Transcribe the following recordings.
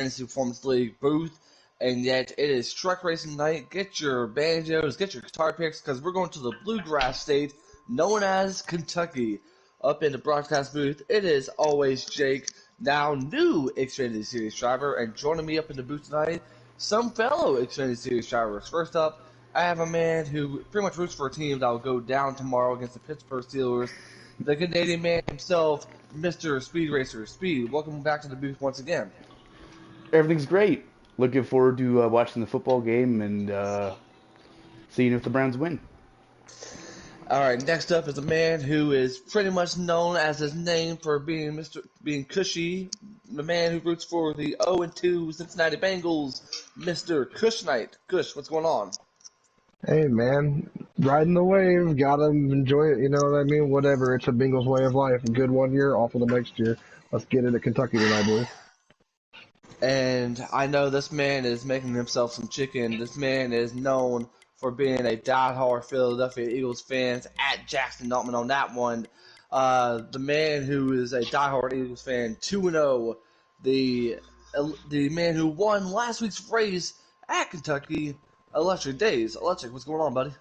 Hennessy Performance League booth, and yet it is truck racing night. Get your banjos, get your guitar picks, because we're going to the bluegrass state known as Kentucky. Up in the broadcast booth, it is Always Jake, now new Xfinity Series driver, and joining me up in the booth tonight, some fellow Xfinity Series drivers. First up, I have a man who pretty much roots for a team that will go down tomorrow against the Pittsburgh Steelers, the Canadian man himself, Mr. Speed Racer. Speed, welcome back to the booth once again. Everything's great. Looking forward to watching the football game and seeing if the Browns win. All right, next up is a man who is pretty much known as his name for being cushy, the man who roots for the 0-2 Cincinnati Bengals, Mr. Cush Knight. Cush, what's going on? Hey, man, riding the wave, gotta enjoy it, you know what I mean? Whatever, it's a Bengals way of life. Good one year, off of the next year. Let's get it at Kentucky tonight, boys. And I know this man is making himself some chicken. This man is known for being a diehard Philadelphia Eagles fan at Jackson Altman on that one. The man who is a diehard Eagles fan, 2-0. The man who won last week's race at Kentucky, Electric Days. Electric, what's going on, buddy?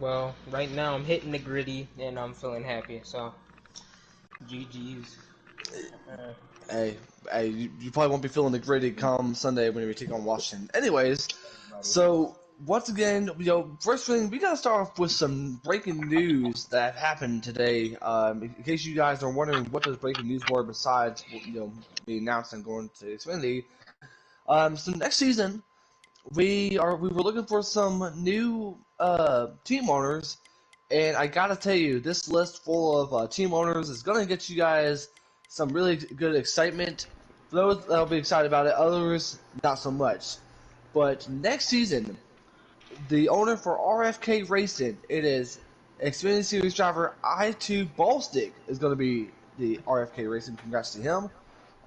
Well, right now I'm hitting the gritty and I'm feeling happy, so GG's. Hey, you probably won't be feeling the gritty come Sunday when we take on Washington. Anyways, so once again, first thing, we gotta start off with some breaking news that happened today. In case you guys are wondering what those breaking news were besides, the announcement going to Xfinity. So next season, we were looking for some new team owners, and I gotta tell you, this list full of team owners is gonna get you guys some really good excitement. For those that'll be excited about it, others not so much. But next season, the owner for RFK Racing, it is Xfinity Series driver I2 Ballstick is going to be the RFK Racing. Congrats to him.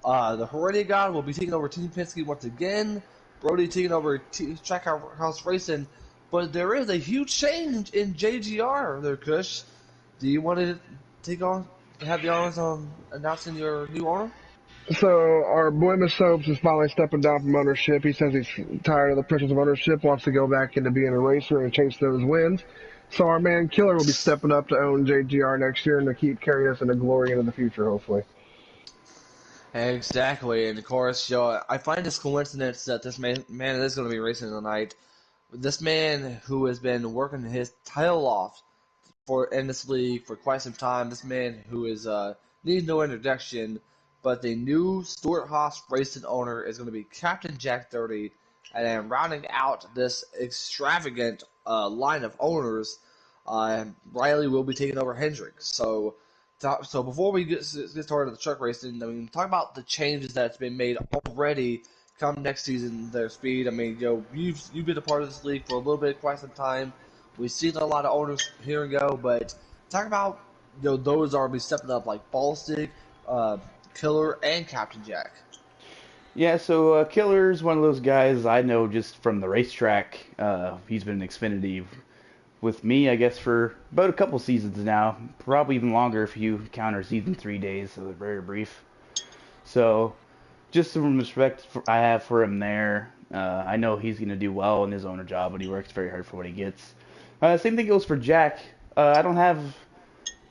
The Heredia God will be taking over Team Penske once again. Brody taking over Trackhouse Racing. But there is a huge change in JGR there, Kush. Do you want to have the honors on announcing your new owner? So, our boy Masopes is finally stepping down from ownership. He says he's tired of the pressures of ownership, wants to go back into being a racer and chase those wins. So, our man Killer will be stepping up to own JGR next year and to keep carrying us into glory into the future, hopefully. Exactly, and of course, I find this coincidence that this man is going to be racing tonight. This man who has been working his tail off in this league for quite some time. This man who is needs no introduction, but the new Stuart Haas Racing owner is going to be Captain Jack 30, and then rounding out this extravagant line of owners, Riley will be taking over Hendrick. So before we get started with the truck racing, I mean, talk about the changes that's been made already come next season, their Speed. I mean, you've been a part of this league for a little bit, quite some time. We've seen a lot of owners here and go, but talk about those are be stepping up like Ballstick, Killer, and Captain Jack. Yeah, so Killer's one of those guys I know just from the racetrack. He's been in Xfinity with me, I guess, for about a couple seasons now. Probably even longer if you count our season 3 days, so they're very brief. So, just some respect I have for him there. I know he's going to do well in his owner job, but he works very hard for what he gets. Same thing goes for Jack. I don't have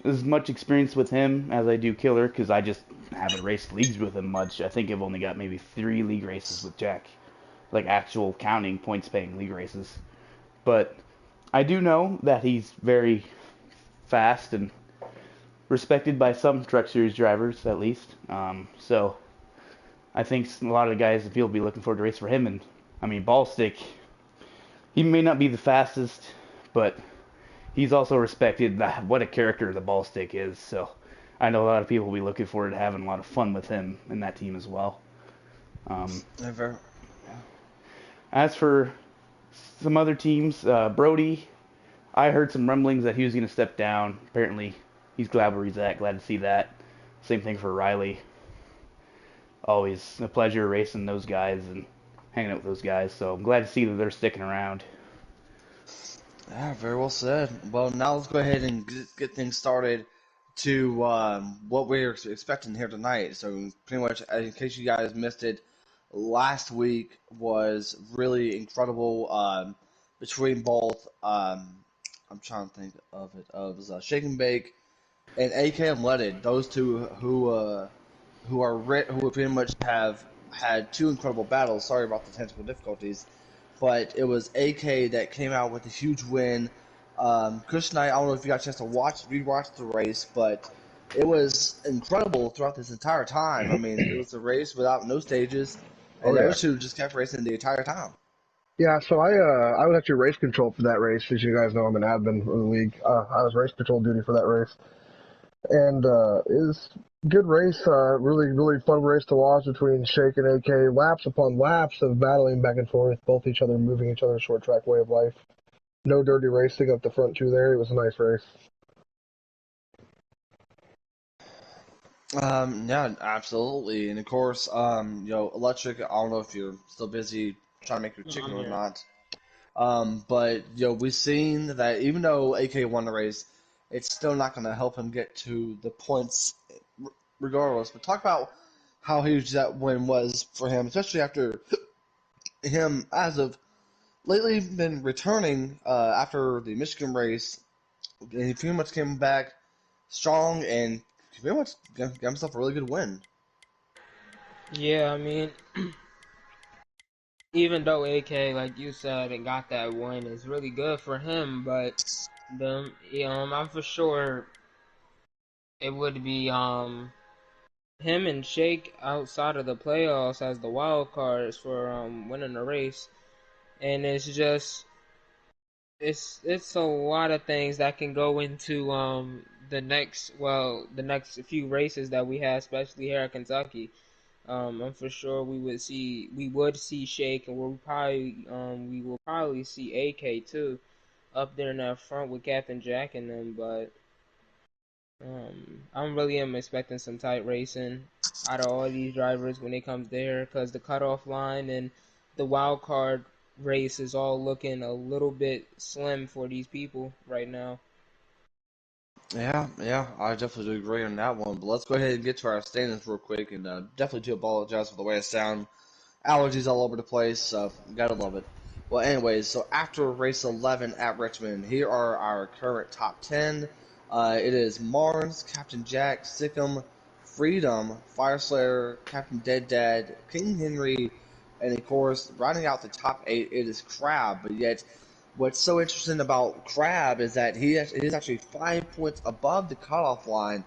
as much experience with him as I do Killer, because I just haven't raced leagues with him much. I think I've only got maybe 3 league races with Jack, like actual counting points-paying league races. But I do know that he's very fast and respected by some Truck Series drivers, at least. So I think a lot of the guys in the field will be looking forward to race for him. And I mean, Ballstick, he may not be the fastest, but he's also respected. What a character the Ballstick is. So I know a lot of people will be looking forward to having a lot of fun with him in that team as well. As for some other teams, Brody, I heard some rumblings that he was going to step down. Apparently, he's glad where he's at. Glad to see that. Same thing for Riley. Always a pleasure racing those guys and hanging out with those guys. So I'm glad to see that they're sticking around. Yeah, very well said. Well, now let's go ahead and get things started to what we're expecting here tonight. So pretty much, in case you guys missed it, last week was really incredible between both. I'm trying to think of it. It was Shake and Bake and AK Unleaded. Those two who pretty much have had two incredible battles. Sorry about the technical difficulties, but it was AK that came out with a huge win. Chris and I don't know if you got a chance to rewatch the race, but it was incredible throughout this entire time. I mean, it was a race without no stages, Oh and yeah. those two just kept racing the entire time. Yeah, so I was actually race control for that race. As you guys know, I'm an admin for the league. I was race control duty for that race, and it was a good race. Really fun race to watch between Shake and AK. Laps upon laps of battling back and forth, both each other moving each other's short track way of life. No dirty racing up the front two there. It was a nice race. Yeah, absolutely, and of course, Electric. I don't know if you're still busy trying to make your No, chicken I'm or here. not. But we've seen that even though AK won the race, it's still not going to help him get to the points, regardless. But talk about how huge that win was for him, especially after him, as of lately, been returning after the Michigan race. And he pretty much came back strong and pretty much got himself a really good win. Yeah, I mean, even though AK, like you said, and got that win, is really good for him, but I'm for sure it would be him and Shake outside of the playoffs as the wild cards for winning the race, and it's a lot of things that can go into the next few races that we have, especially here at Kentucky. I'm for sure we would see Shake, and we will probably see AK too up there in that front with Captain Jack and them. But I'm really am expecting some tight racing out of all these drivers when it comes there, because the cutoff line and the wild card race is all looking a little bit slim for these people right now. Yeah, I definitely do agree on that one. But let's go ahead and get to our standings real quick, and definitely do apologize for the way I sound. Allergies all over the place, so gotta love it. Well, anyways, so after race 11 at Richmond, here are our current top 10. It is Mars, Captain Jack, Sikkim, Freedom, Fireslayer, Captain Dead Dad, King Henry, and of course, rounding out the top 8, it is Crab. But yet, what's so interesting about Crab is that he is actually 5 points above the cutoff line,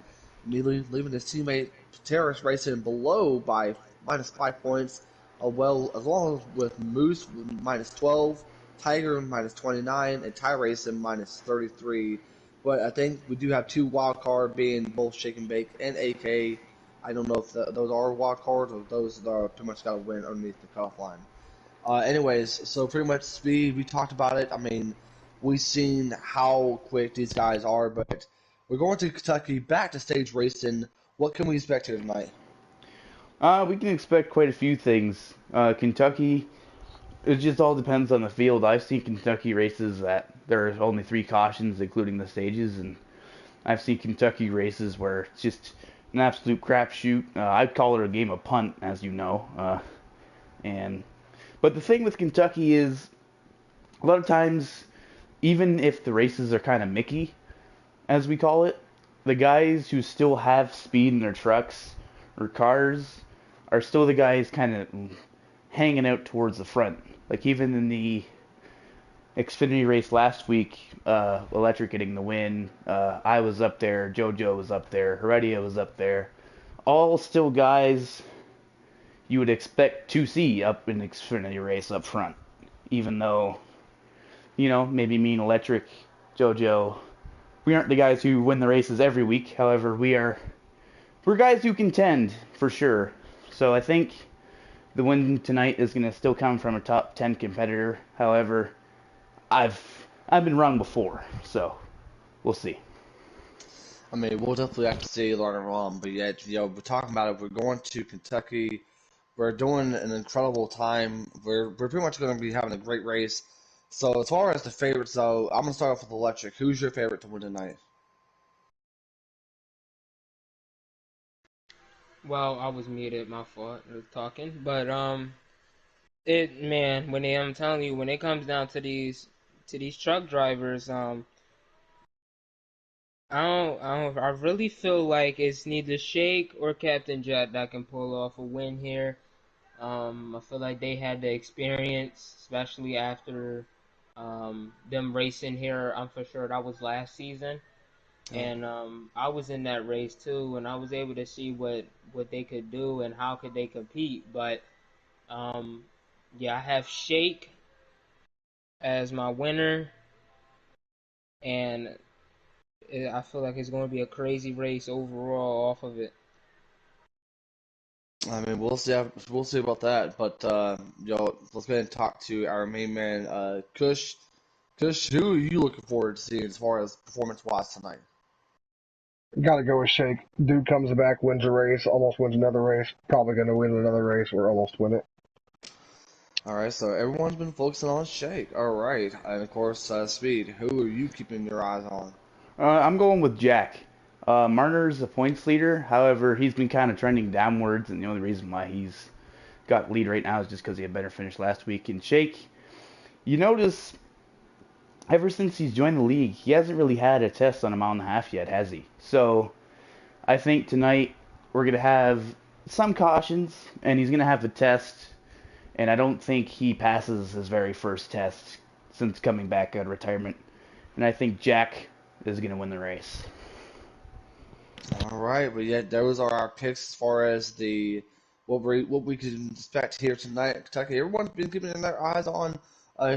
leaving his teammate Terrace racing below by minus 5 points. Well, as long as with Moose minus 12, Tiger minus 29, and Ty Racing minus 33. But I think we do have two wild card being both Shake and Bake and AK. I don't know if those are wild cards or those that are pretty much got to win underneath the cutoff line. Anyways, so pretty much we talked about it. I mean, we've seen how quick these guys are, but we're going to Kentucky back to stage racing. What can we expect here tonight? We can expect quite a few things. Kentucky, it just all depends on the field. I've seen Kentucky races that there are only 3 cautions, including the stages, and I've seen Kentucky races where it's just an absolute crapshoot. I'd call it a game of punt, as you know. And but the thing with Kentucky is a lot of times, even if the races are kind of Mickey, as we call it, the guys who still have speed in their trucks or cars are still the guys kind of hanging out towards the front. Like even in the Xfinity race last week, Electric getting the win, I was up there, JoJo was up there, Heredia was up there. All still guys you would expect to see up in the Xfinity race up front. Even though, maybe me and Electric, JoJo, we aren't the guys who win the races every week. However, we're guys who contend for sure. So I think the win tonight is going to still come from a top 10 competitor. However, I've been wrong before, so we'll see. I mean, we'll definitely have to see later on, but yet, we're talking about it. We're going to Kentucky. We're doing an incredible time. We're pretty much going to be having a great race. So, as far as the favorites, though, I'm going to start off with Electric. Who's your favorite to win tonight? Well, I was muted, my fault. I was talking, but when I'm telling you, when it comes down to these truck drivers, I really feel like it's neither Shake or Captain Jet that can pull off a win here. I feel like they had the experience, especially after them racing here. I'm for sure that was last season, and I was in that race too, and I was able to see what they could do and how could they compete. But yeah, I have Shake as my winner, and I feel like it's going to be a crazy race overall off of it. I mean, we'll see. We'll see about that. But let's go ahead and talk to our main man, Kush. Kush, who are you looking forward to seeing as far as performance-wise tonight? Gotta go with Shake. Dude comes back, wins a race, almost wins another race, probably gonna win another race or almost win it. All right, so everyone's been focusing on Shake. All right, and of course, Speed. Who are you keeping your eyes on? I'm going with Jack. Marner's the points leader. However, he's been kind of trending downwards, and the only reason why he's got lead right now is just because he had better finish last week. And Shake, you notice ever since he's joined the league, he hasn't really had a test on a mile and a half yet, has he? So I think tonight we're going to have some cautions, and he's going to have the test, and I don't think he passes his very first test since coming back out of retirement. And I think Jack is going to win the race. All right, but yeah, those are our picks as far as the what we can expect here tonight in Kentucky. Everyone's been keeping their eyes on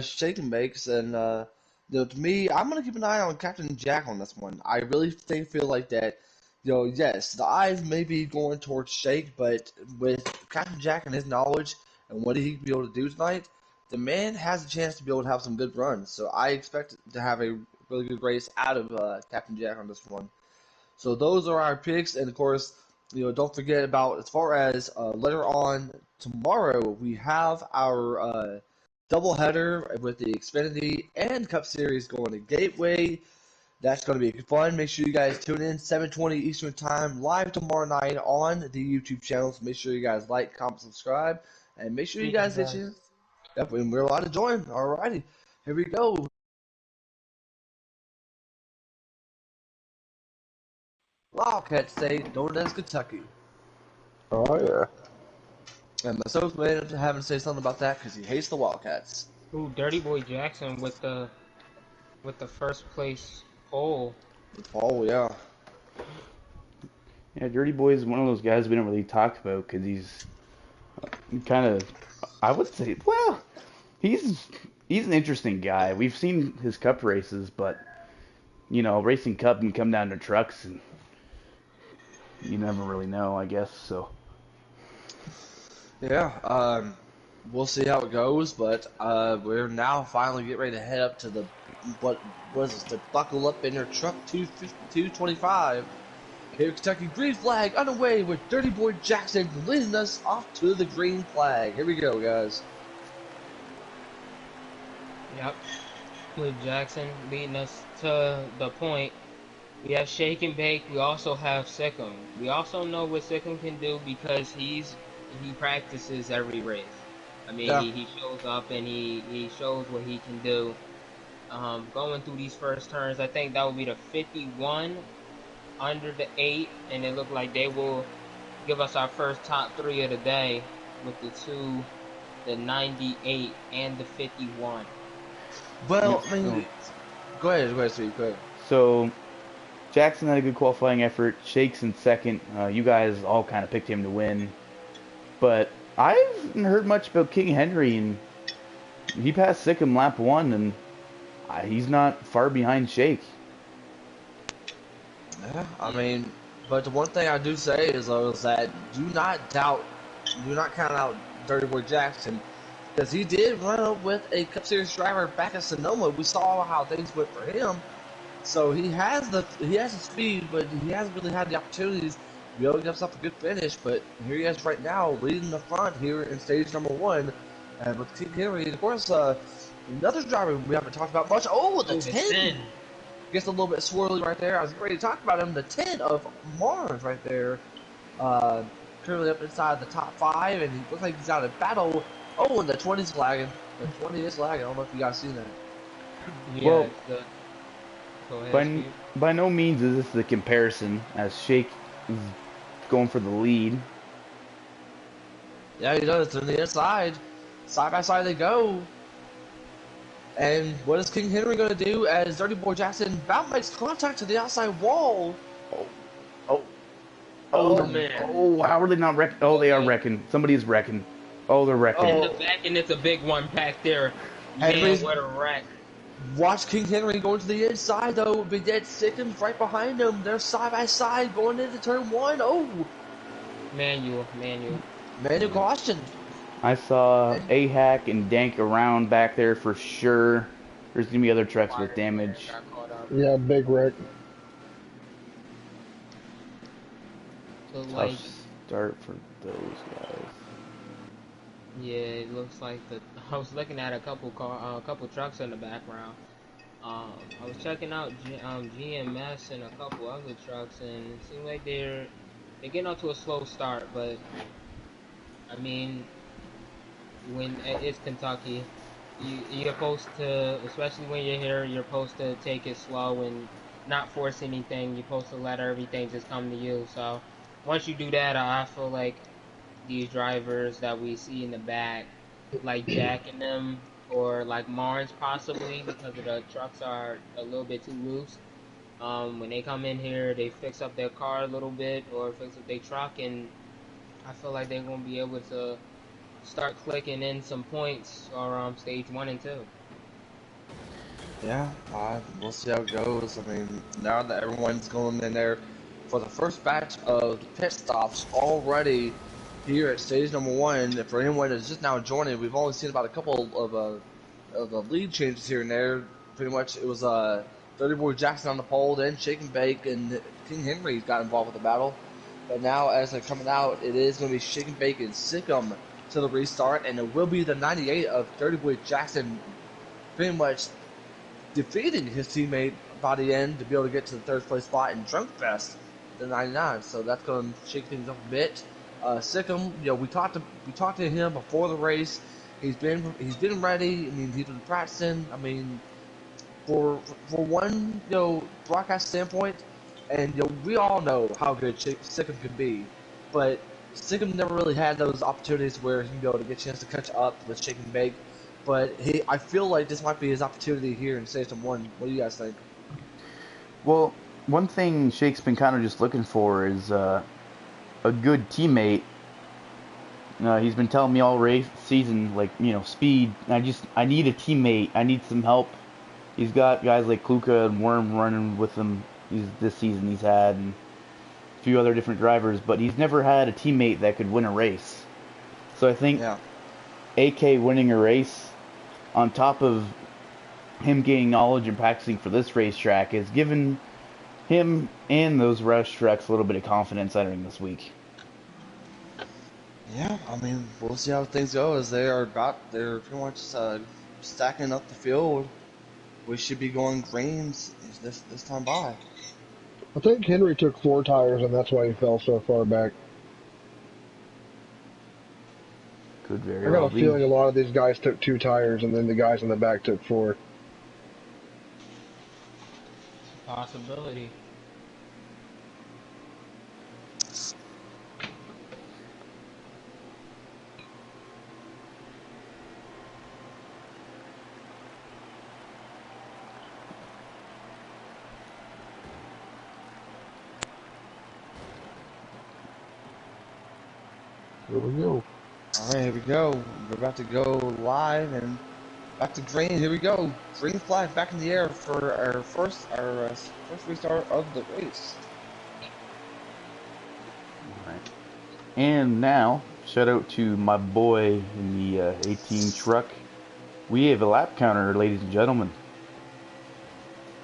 Shake and Bakes, and to me, I'm gonna keep an eye on Captain Jack on this one. I really feel like that. Yes, the eyes may be going towards Shake, but with Captain Jack and his knowledge and what he can be able to do tonight, the man has a chance to be able to have some good runs. So I expect to have a really good race out of Captain Jack on this one. So those are our picks, and of course, don't forget about as far as later on tomorrow we have our doubleheader with the Xfinity and Cup Series going to Gateway. That's going to be fun. Make sure you guys tune in 7:20 Eastern Time live tomorrow night on the YouTube channel. So make sure you guys like, comment, subscribe, and make sure you guys get you. Yep, and we're allowed to join. Alrighty, here we go. Wildcat State, known as Kentucky. Oh yeah. And Masopes may end up having to say something about that because he hates the Wildcats. Ooh, Dirty Boy Jackson with the first place pole. Oh, yeah. Yeah, Dirty Boy is one of those guys we don't really talk about because he's kind of, I would say, well, he's an interesting guy. We've seen his cup races, but racing cup can come down to trucks, and you never really know, I guess. So Yeah, we'll see how it goes, but we're now finally getting ready to head up to the, what was this, to buckle up in your truck 225. Here, Kentucky green flag underway with Dirty Boy Jackson leading us off to the green flag. Here we go, guys. Yep, with Jackson leading us to the point. We have Shake and Bake. We also have Sikkim. We also know what Sikkim can do because he practices every race. I mean, Yeah. he shows up and he shows what he can do. Going through these first turns, I think that will be the 51 under the 8, and it looked like they will give us our first top 3 of the day with the 98 and the 51. Well, I mean, go ahead, Steve, go ahead. So Jackson had a good qualifying effort. Shake's in second. You guys all kind of picked him to win. But I haven't heard much about King Henry, and he passed Sikkim lap 1, and he's not far behind Shake. Yeah, I mean, but the one thing I do say is that do not count out Dirty Boy Jackson, because he did run up with a Cup Series driver back at Sonoma. We saw how things went for him. So he has the speed, but he hasn't really had the opportunities to be able to get himself a good finish. But here he is right now, leading the front here in stage number 1, and with King Henry, of course, another driver we haven't talked about much. Oh, the 10. Gets a little bit swirly right there. I was ready to talk about him. The 10 of Mars right there. currently up inside the top 5, and he looks like he's out of battle. Oh, and the 20's lagging. The 20 is lagging. I don't know if you guys seen that. Yeah, Well, go ahead, by Steve. by no means is this the comparison, as Shake is going for the lead. Yeah, he does. On the inside. Side by side they go. And what is King Henry going to do as Dirty Boy Jackson about makes contact to the outside wall? Oh, oh, Oh man. oh! How are they not wrecking? Oh, they are wrecking. Somebody is wrecking. Oh, they're wrecking. In the back, and it's a big one back there. Man, Henry's- what a wreck. Watch King Henry going to the inside though. Big Dead Sickens right behind him. They're side by side going into turn 1. Oh, Manual. manual caution. I saw A-Hack and Dank around back there for sure. There's gonna be other trucks with damage. Got caught up. Yeah, big wreck. So Tough like, start for those guys. yeah, it looks like I was looking at a couple trucks in the background. I was checking out GMS and a couple other trucks, and it seems like they're getting off to a slow start. But I mean, when it's Kentucky, you're supposed to, especially when you're here, you're supposed to take it slow and not force anything. You're supposed to let everything just come to you. So once you do that, I feel like these drivers that we see in the back, like Jack and them, or like Marnes possibly, because the trucks are a little bit too loose. When they come in here, they fix up their car a little bit or fix up their truck, and I feel like they're gonna be able to start clicking in some points for stage 1 and 2. Yeah, we'll see how it goes. I mean, now that everyone's going in there for the first batch of pit stops already here at stage number 1. For anyone that's just now joining, we've only seen about a couple of lead changes here and there. Pretty much it was Dirty Boy Jackson on the pole, then Shake and Bake, and King Henry got involved with the battle. But now, as they're coming out, it is going to be Shake and Bake and Sikkim to the restart, and it will be the 98 of Dirty Boy Jackson pretty much defeating his teammate by the end to be able to get to the 3rd place spot in Drunk Fest, the 99. So that's going to shake things up a bit. Sikkim, we talked to him before the race. He's been ready. I mean, he's been practicing. I mean, for one broadcast standpoint, and we all know how good Sikkim can be, but Sikkim never really had those opportunities where he can go to get a chance to catch up with Shake and Bake. But I feel like this might be his opportunity here in Stage 1. What do you guys think? Well, one thing Shake's been kind of just looking for is a good teammate. He's been telling me all race season, like, speed. I need a teammate. I need some help. He's got guys like Kluka and Worm running with him this season he's had, and a few other different drivers, but he's never had a teammate that could win a race. So I think AK winning a race, on top of him gaining knowledge and practicing for this racetrack, has given him and those rush trucks a little bit of confidence entering this week. Yeah, I mean, we'll see how things go as they're pretty much stacking up the field. We should be going greens this time by. I think Henry took 4 tires, and that's why he fell so far back. Could very I well got a be. feeling a lot of these guys took 2 tires, and then the guys in the back took 4. Possibility. Here we go. All right, here we go. We're about to go live and back to green. Here we go. Green flag back in the air for our first restart of the race. All right. And now, shout out to my boy in the 18 truck. We have a lap counter, ladies and gentlemen.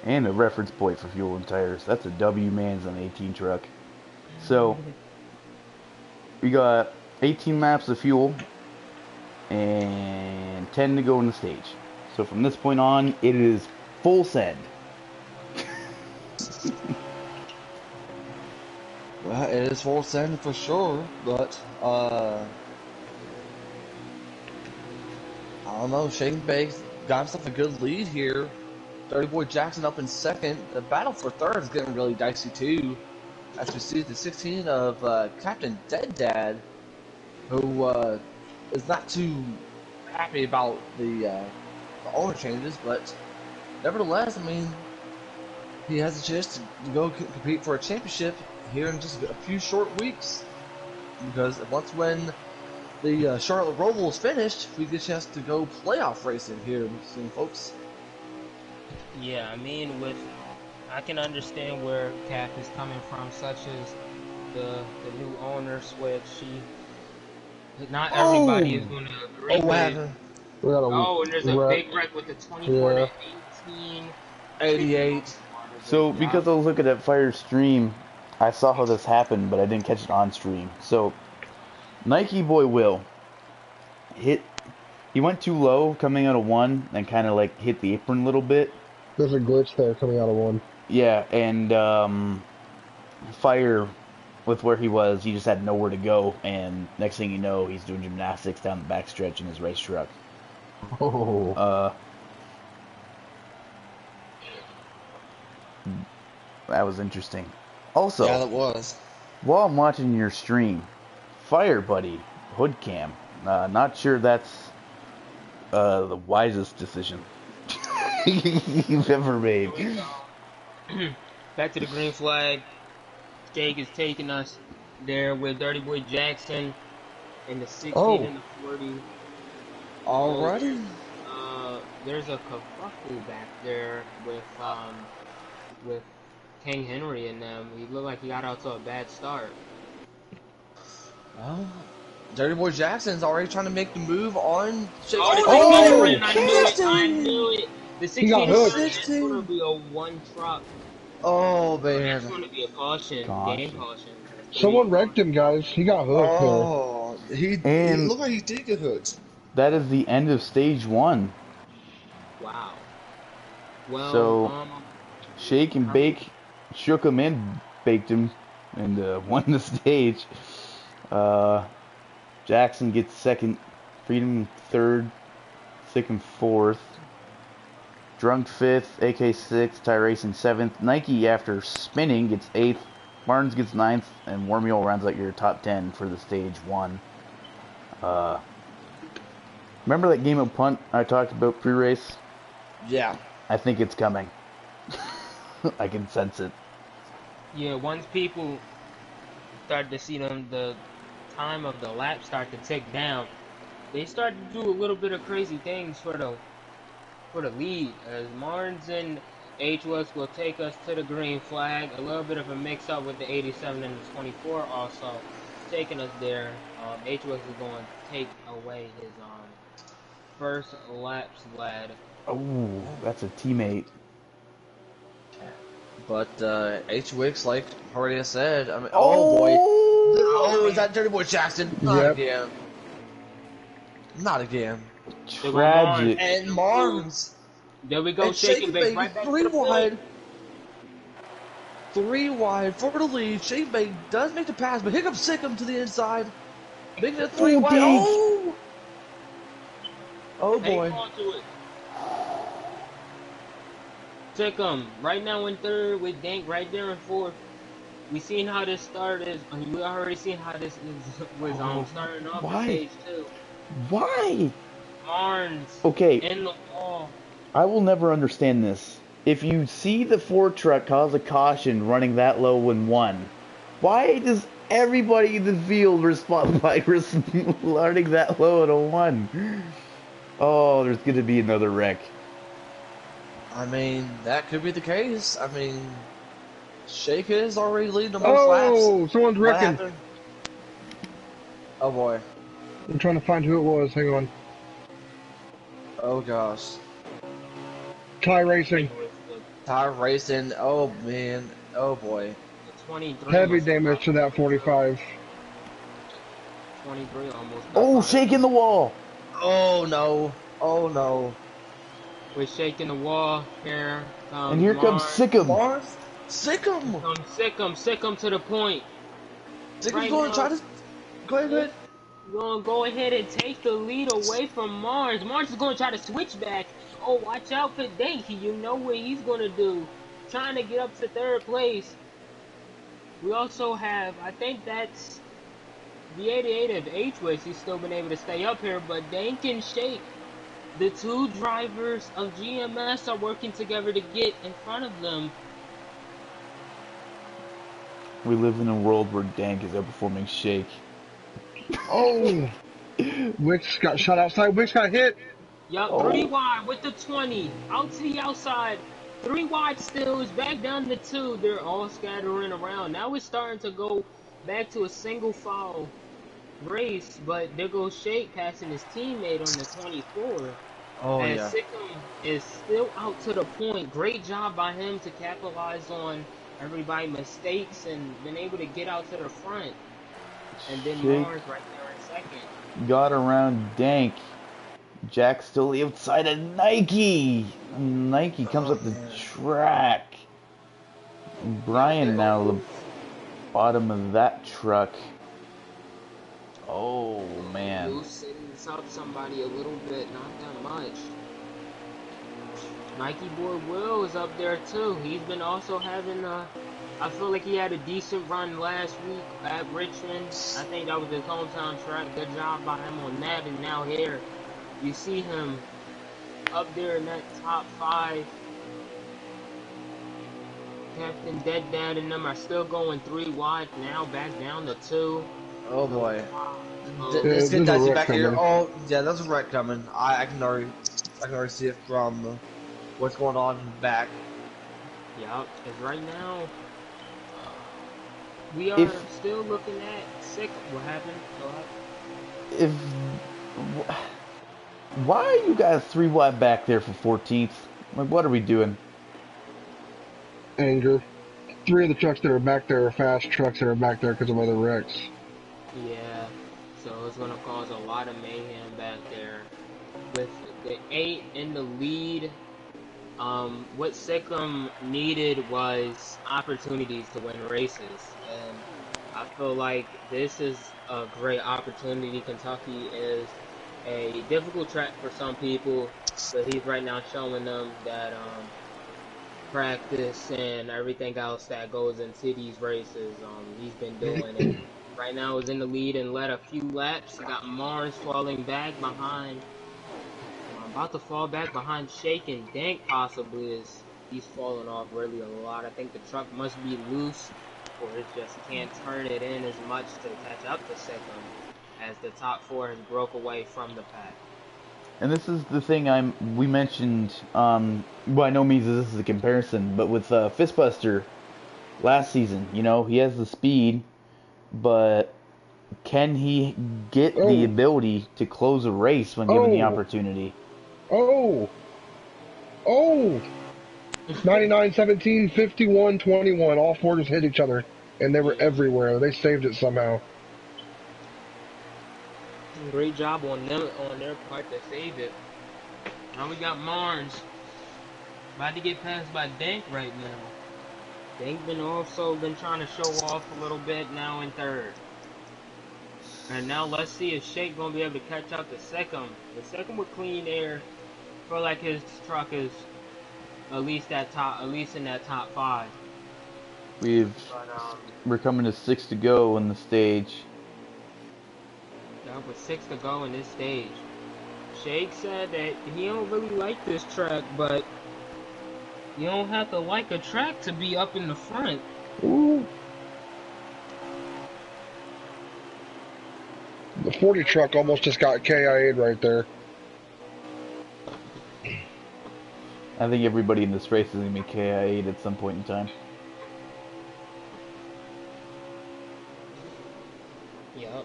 And a reference point for fuel and tires. That's a W man's on the 18 truck. So, we got 18 laps of fuel and 10 to go in the stage. So from this point on, it is full send. It is full send for sure, but I don't know. Shane Banks got himself a good lead here. Dirty Boy Jackson up in second. The battle for third is getting really dicey too, as we see the 16 of Captain Dead Dad, who is not too happy about the owner changes, but nevertheless, I mean, he has a chance to go compete for a championship here in just a few short weeks. Because once when the Charlotte Roval is finished, we get a chance to go playoff racing here soon, folks. Yeah, I mean, I can understand where Cap is coming from, such as the new owner switch. Not everybody is going to agree with. We got And there's a big wreck with the 24 to 18. 88. So because I was looking at Fire stream, I saw how this happened, but I didn't catch it on stream. So Nike Boy Will he went too low coming out of one and kind of like hit the apron a little bit. There's a glitch there coming out of one. Yeah, and Fire, with where he was, he just had nowhere to go, and next thing you know, he's doing gymnastics down the backstretch in his race truck. Oh. That was interesting. Also, Yeah, that was. while I'm watching your stream, Fire Buddy hood cam. Not sure that's the wisest decision you've ever made. Back to the green flag. Jake is taking us there with Dirty Boy Jackson in the 16 and the 40. Alrighty. There's a kerfuffle back there with King Henry and them. He looked like he got out to a bad start. Well, Dirty Boy Jackson's already trying to make the move on. I knew it. The 16 is going to be a one truck. Oh, man. It's going to be a caution. Game caution. Someone wrecked him, guys. He got hooked. Oh, he looked like he did get hooked. That is the end of stage 1. Wow. Well, so Shake and Bake shook him and baked him and won the stage. Jackson gets second, Freedom third, Sick and fourth, Drunk fifth, AK 6th, Ty Racing 7th. Nike, after spinning, gets 8th. Barnes gets 9th, and War Mule rounds out your top 10 for the stage 1. Remember that game of punt I talked about pre-race? Yeah. I think it's coming. I can sense it. Yeah, once people start to see the time of the lap start to tick down, they start to do a little bit of crazy things for the lead, as Marnes and H-West will take us to the green flag. A little bit of a mix-up with the 87 and the 24 also taking us there. H-West is going to take away his first lap sled. Oh, that's a teammate. But H-Wicks, like already said, I mean, oh boy. Oh, is that Dirty Boy Jackson? Not again. Not again. Tragic. And Marnes. There we go, Shake and Bake right back 3 to the wide. 3 wide for the lead. Shake and Bake does make the pass, but here comes Sickum to the inside. Making it 3 wide. Oh! Oh boy. Sickum right now in third with Dank right there in fourth. We seen how this started. We already seen how this was starting off on stage 2. Why? Marnes. Okay. In the wall. I will never understand this. If you see the Ford truck cause a caution running that low in 1, why does everybody in the field respond by running that low at a 1? Oh, there's going to be another wreck. I mean, that could be the case. I mean, Shake is already leading the most laps. Oh, someone's wrecking. Oh boy. I'm trying to find who it was. Hang on. Oh gosh. Ty Racing. Ty Racing. Oh man. Oh boy. 23. Heavy damage to that 45. 23 almost. Oh, shaking the wall. Oh no. Oh no. We're shaking the wall here. And here comes Sickum. Marnes? Sickum. Sickum to the point. Dick is right going to try now, to. Go ahead, go ahead. going to go ahead and take the lead away from Mars. Mars is going to try to switch back. Oh, watch out for Dink. You know what he's going to do. Trying to get up to third place. We also have, I think that's the 88 of H-Ways. He's still been able to stay up here, but Dink and Shake, the two drivers of GMS, are working together to get in front of them. We live in a world where Dank is outperforming Shake. Oh, Wicks got shot outside. Wicks got hit. Yup, 3 wide with the 20. Out to the outside. 3 wide still is back down to 2. They're all scattering around. Now it's starting to go back to a single file race, but there goes Shake passing his teammate on the 24. Oh, and yeah. Sikkim is still out to the point. Great job by him to capitalize on everybody's mistakes and been able to get out to the front. And then Shake Mars right there in second. got around Dank. Jack still outside of Nike. Nike comes up the track. Brian now the bottom of that truck. Oh man. Loose up somebody a little bit, not that much. Nike boy Will is up there too. He's been also having I feel like he had a decent run last week at Richmond. I think that was his hometown track. Good job by him on that. And now here, you see him up there in that top 5. Captain Dead Dad and them are still going 3 wide now, back down to 2. Oh boy. there's Let's get a Dicey wreck back here. coming. Oh, yeah, there's a wreck coming. I can already see it from what's going on in the back. Yup, because right now, we are still looking at 6. What happened? Go ahead. Why are you guys 3 wide back there for 14th? Like, what are we doing? Anger. 3 of the trucks that are back there are fast trucks that are back there because of other wrecks. Yeah, so it's going to cause a lot of mayhem back there. With the 8 in the lead, what Sikkim needed was opportunities to win races. And I feel like this is a great opportunity. Kentucky is a difficult track for some people, but he's right now showing them that practice and everything else that goes into these races, he's been doing it. Right now is in the lead and led a few laps. He got Mars falling back behind. About to fall back behind Shake and Dank possibly, as he's falling off really a lot. I think the truck must be loose, or it just can't turn it in as much to catch up to Sikkim, as the top 4 has broke away from the pack. And this is the thing we mentioned, by no means this is a comparison, but with Fistbuster last season, you know, he has the speed, but can he get the ability to close a race when given the opportunity? 99-17, 51-21. All 4 just hit each other, and they were everywhere. They saved it somehow. Great job on them, on their part to save it. Now we got Mars about to get passed by Dank right now. Dank also been trying to show off a little bit now in 3rd. And now let's see if Shake gonna be able to catch up to Sikkim. The second with clean air, feel like his truck is at least in that top 5. We're coming to 6 to go in the stage. Yeah, with 6 to go in this stage. Shake said that he don't really like this track, but you don't have to like a track to be up in the front. Ooh. The 40 truck almost just got KIA'd right there. I think everybody in this race is going to be KIA'd at some point in time. Yep.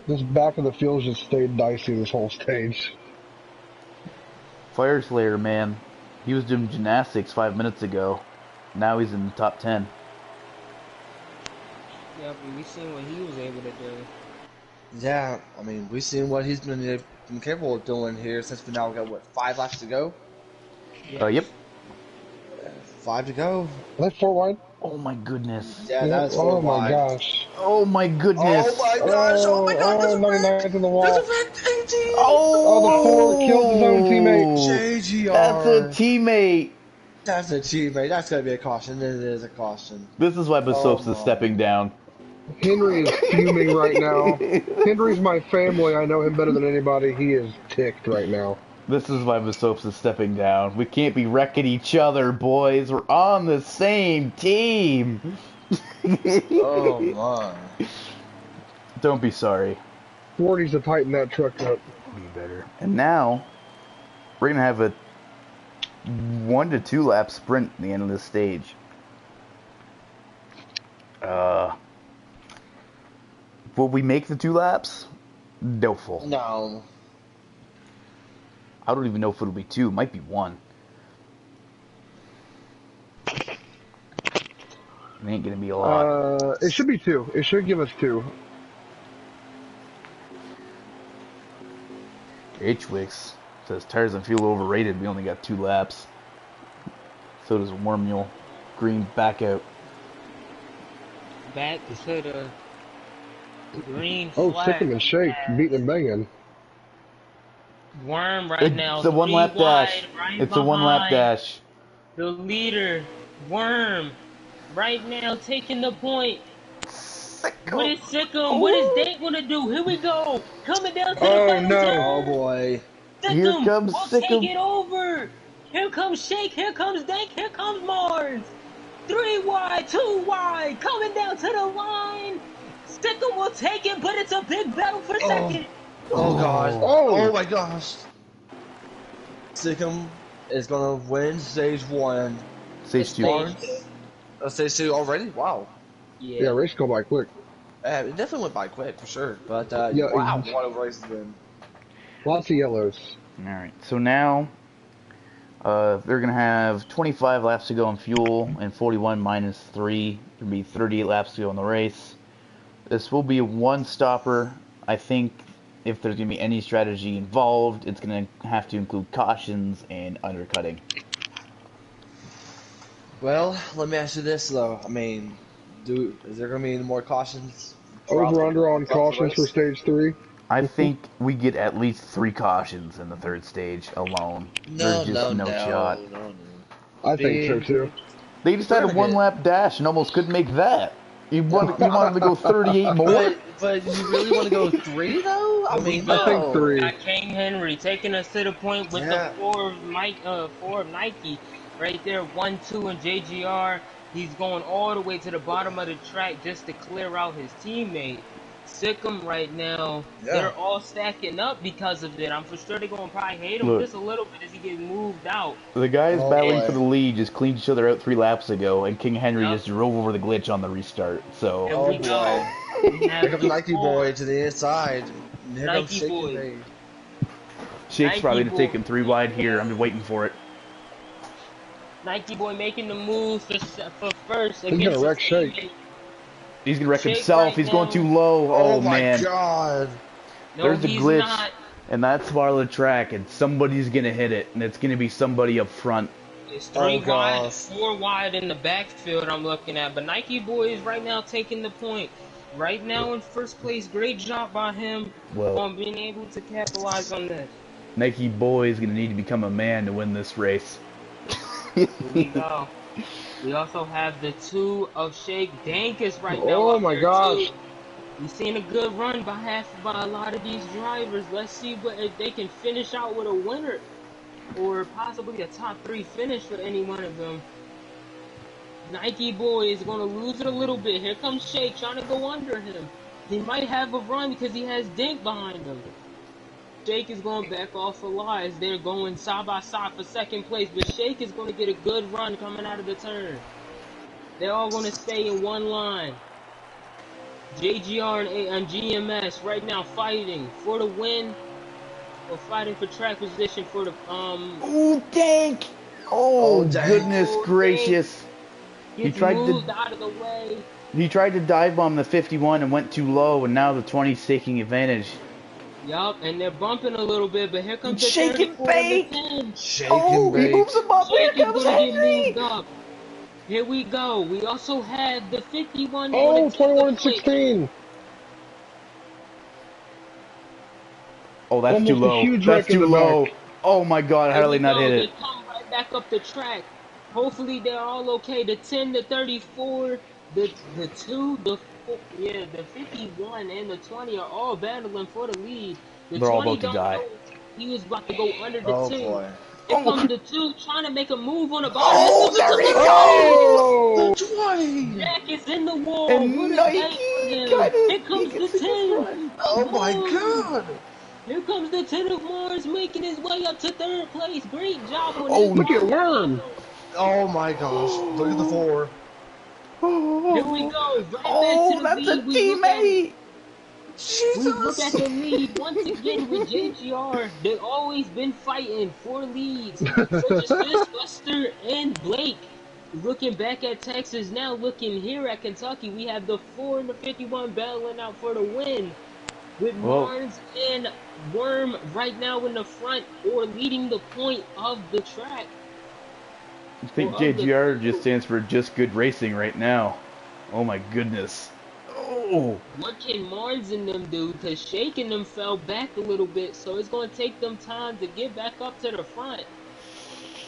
This back of the field just stayed dicey this whole stage. Fire Slayer, man, he was doing gymnastics 5 minutes ago. Now he's in the top 10. Yep, and we seen what he was able to do. Yeah, I mean, we've seen what he's been capable of doing here since we now got, what, 5 laps to go? Yep. 5 to go. Is that 4 wide? Oh my goodness. Yeah, Yep. that's Oh four my wide. gosh. Oh my goodness. Oh my gosh! Oh my god! There's a 99 wreck! to the There's a wall. wreck! 18! Oh, the 4 killed his own teammate. That's a JGR. teammate. That's a teammate. That's gonna be a caution. It is a caution. This is why Oh Masopes is my. stepping down. Henry is fuming right now. Henry's my family. I know him better than anybody. He is ticked right now. This is why Masopes is stepping down. We can't be wrecking each other, boys. We're on the same team. Oh my. Don't be sorry. Ford needs to tighten that truck up. Be better. And now, we're going to have a 1 to 2 lap sprint at the end of this stage. Will we make the 2 laps? Doubtful. No. I don't even know if it'll be 2. It might be 1. It ain't gonna be a lot. It should be 2. It should give us 2. H-Wix says tires and fuel overrated. We only got 2 laps. So does Warm Mule. Green back out. Back to the green Oh, flag. sick him and shake, beating and banging. Worm right now. It's a 1 lap dash. Right It's a 1 lap dash. The leader, Worm, right now taking the point. What is Sickum? What is Date gonna do? Here we go. Coming down to the final turn. Oh boy. Here Sickum comes will Sickum. take it over. Here comes Shake. Here comes Dank. Here comes Mars. 3 wide, 2 wide. Coming down to the line. Sickum will take it, but it's a big battle for second. Oh god. Oh. Oh my gosh. Sikkim is gonna win stage 1. Stage 2. Stage Stage 2 already? Wow. Yeah, race go by quick. It definitely went by quick for sure. But Yeah, wow, what a race win. Lots of yellows. Alright, so now they're going to have 25 laps to go on fuel and 41 minus 3. There'll be 38 laps to go in the race. This will be a one-stopper. I think if there's going to be any strategy involved, it's going to have to include cautions and undercutting. Well, let me ask you this though. I mean, is there gonna be any more cautions? Over under on throughout the cautions for race? stage 3. I think we get at least 3 cautions in the 3rd stage alone. There's just no shot. I think so too. They just had a We're gonna 1 lap dash and almost couldn't make that. You want them to go 38 more? But you really want to go 3 though? I mean, I think 3. Got King Henry taking us to the point with Yeah. the 4 of Nike right there, 1, 2, and JGR. He's going all the way to the bottom of the track just to clear out his teammate. Sikkim right now, Yeah. they're all stacking up because of it. I'm for sure they're going to probably hate him Look. just a little bit as he gets moved out. The guys Oh, battling boy. for the lead just cleaned each other out 3 laps ago, and King Henry Yep. just drove over the glitch on the restart. So And Oh we boy. know we have Here comes the Nike four. boy to the inside. And here Nike comes Shaky boy. Ray. Shake's Nike probably going to boy. take him 3 wide here. I'm waiting for it. Nike boy making the move for first gonna against wreck his Shake. teammate. He's going to wreck Shake himself. right He's going now. too low. Oh, my man. god. No, There's the he's glitch. not. And that's part of the track, and somebody's going to hit it, and it's going to be somebody up front. It's 3 Oh, wide, gosh. 4 wide in the backfield I'm looking at. But Nike boy is right now taking the point. Right now in first place. Great job by him Well. on being able to capitalize on this. Nike Boy is going to need to become a man to win this race. Here we go. We also have the 2 of Shake Dankus right now. Oh out my there, gosh. too. We've seen a good run by a lot of these drivers. Let's see if they can finish out with a winner or possibly a top 3 finish for any one of them. Nike boy is going to lose it a little bit. Here comes Shake trying to go under him. He might have a run because he has Dink behind him. Shake is going back off a lie as they're going side by side for second place, but Shake is going to get a good run coming out of the turn. They're all going to stay in one line. JGR and GMS right now fighting for the win or fighting for track position for the Ooh, Dank! Oh, Dank. goodness Oh, gracious. gets tried to- moved out of the way. He tried to dive bomb the 51 and went too low, and now the 20's taking advantage. Yup, and they're bumping a little bit, but here comes the Shake and 34 and the bake. 10. Shake Oh, and he bake. moves him up. Here Shake is comes gonna get Henry. moved up. Here we go. We also have the 51 Oh, going to take the point. 21-16. Oh, that's too Almost a low. huge That's wreck in too the low. back. Oh my God, how Here did we they not go. hit They it? come right back up the track. Hopefully they're all okay. The 10, the 34, the 2, the 4, yeah, the 51 and the 20 are all battling for the lead. The They're all 20 about to don't die. know he was about to go under the Oh 10. boy. Here Oh, comes the 2 trying to make a move on the bottom. Here oh, comes the there he 20. goes! The 20. Jack is in the wall. What And a day for Nike him. kind of, Here he comes the gets a good 10. run. Oh my Boom. God. Here comes the 10 of Mars making his way up to 3rd place. Great job on his Oh, Look at part. Worm. Oh my gosh. Look at the 4. Here we go, right back to oh, the that's a lead. We look at it. teammate. We look at Jesus. the lead once again with JGR. They've always been fighting for leads, such as Fistbuster and Blake. Looking back at Texas, now looking here at Kentucky, we have the 4 and the 51 battling out for the win. With Well, Marnes and Worm right now in the front or leading the point of the track. I think Or of the JGR just field. stands for just good racing right now. Oh my goodness. Oh. What can Marnes and them do? Because Shake and them fell back a little bit, so it's going to take them time to get back up to the front.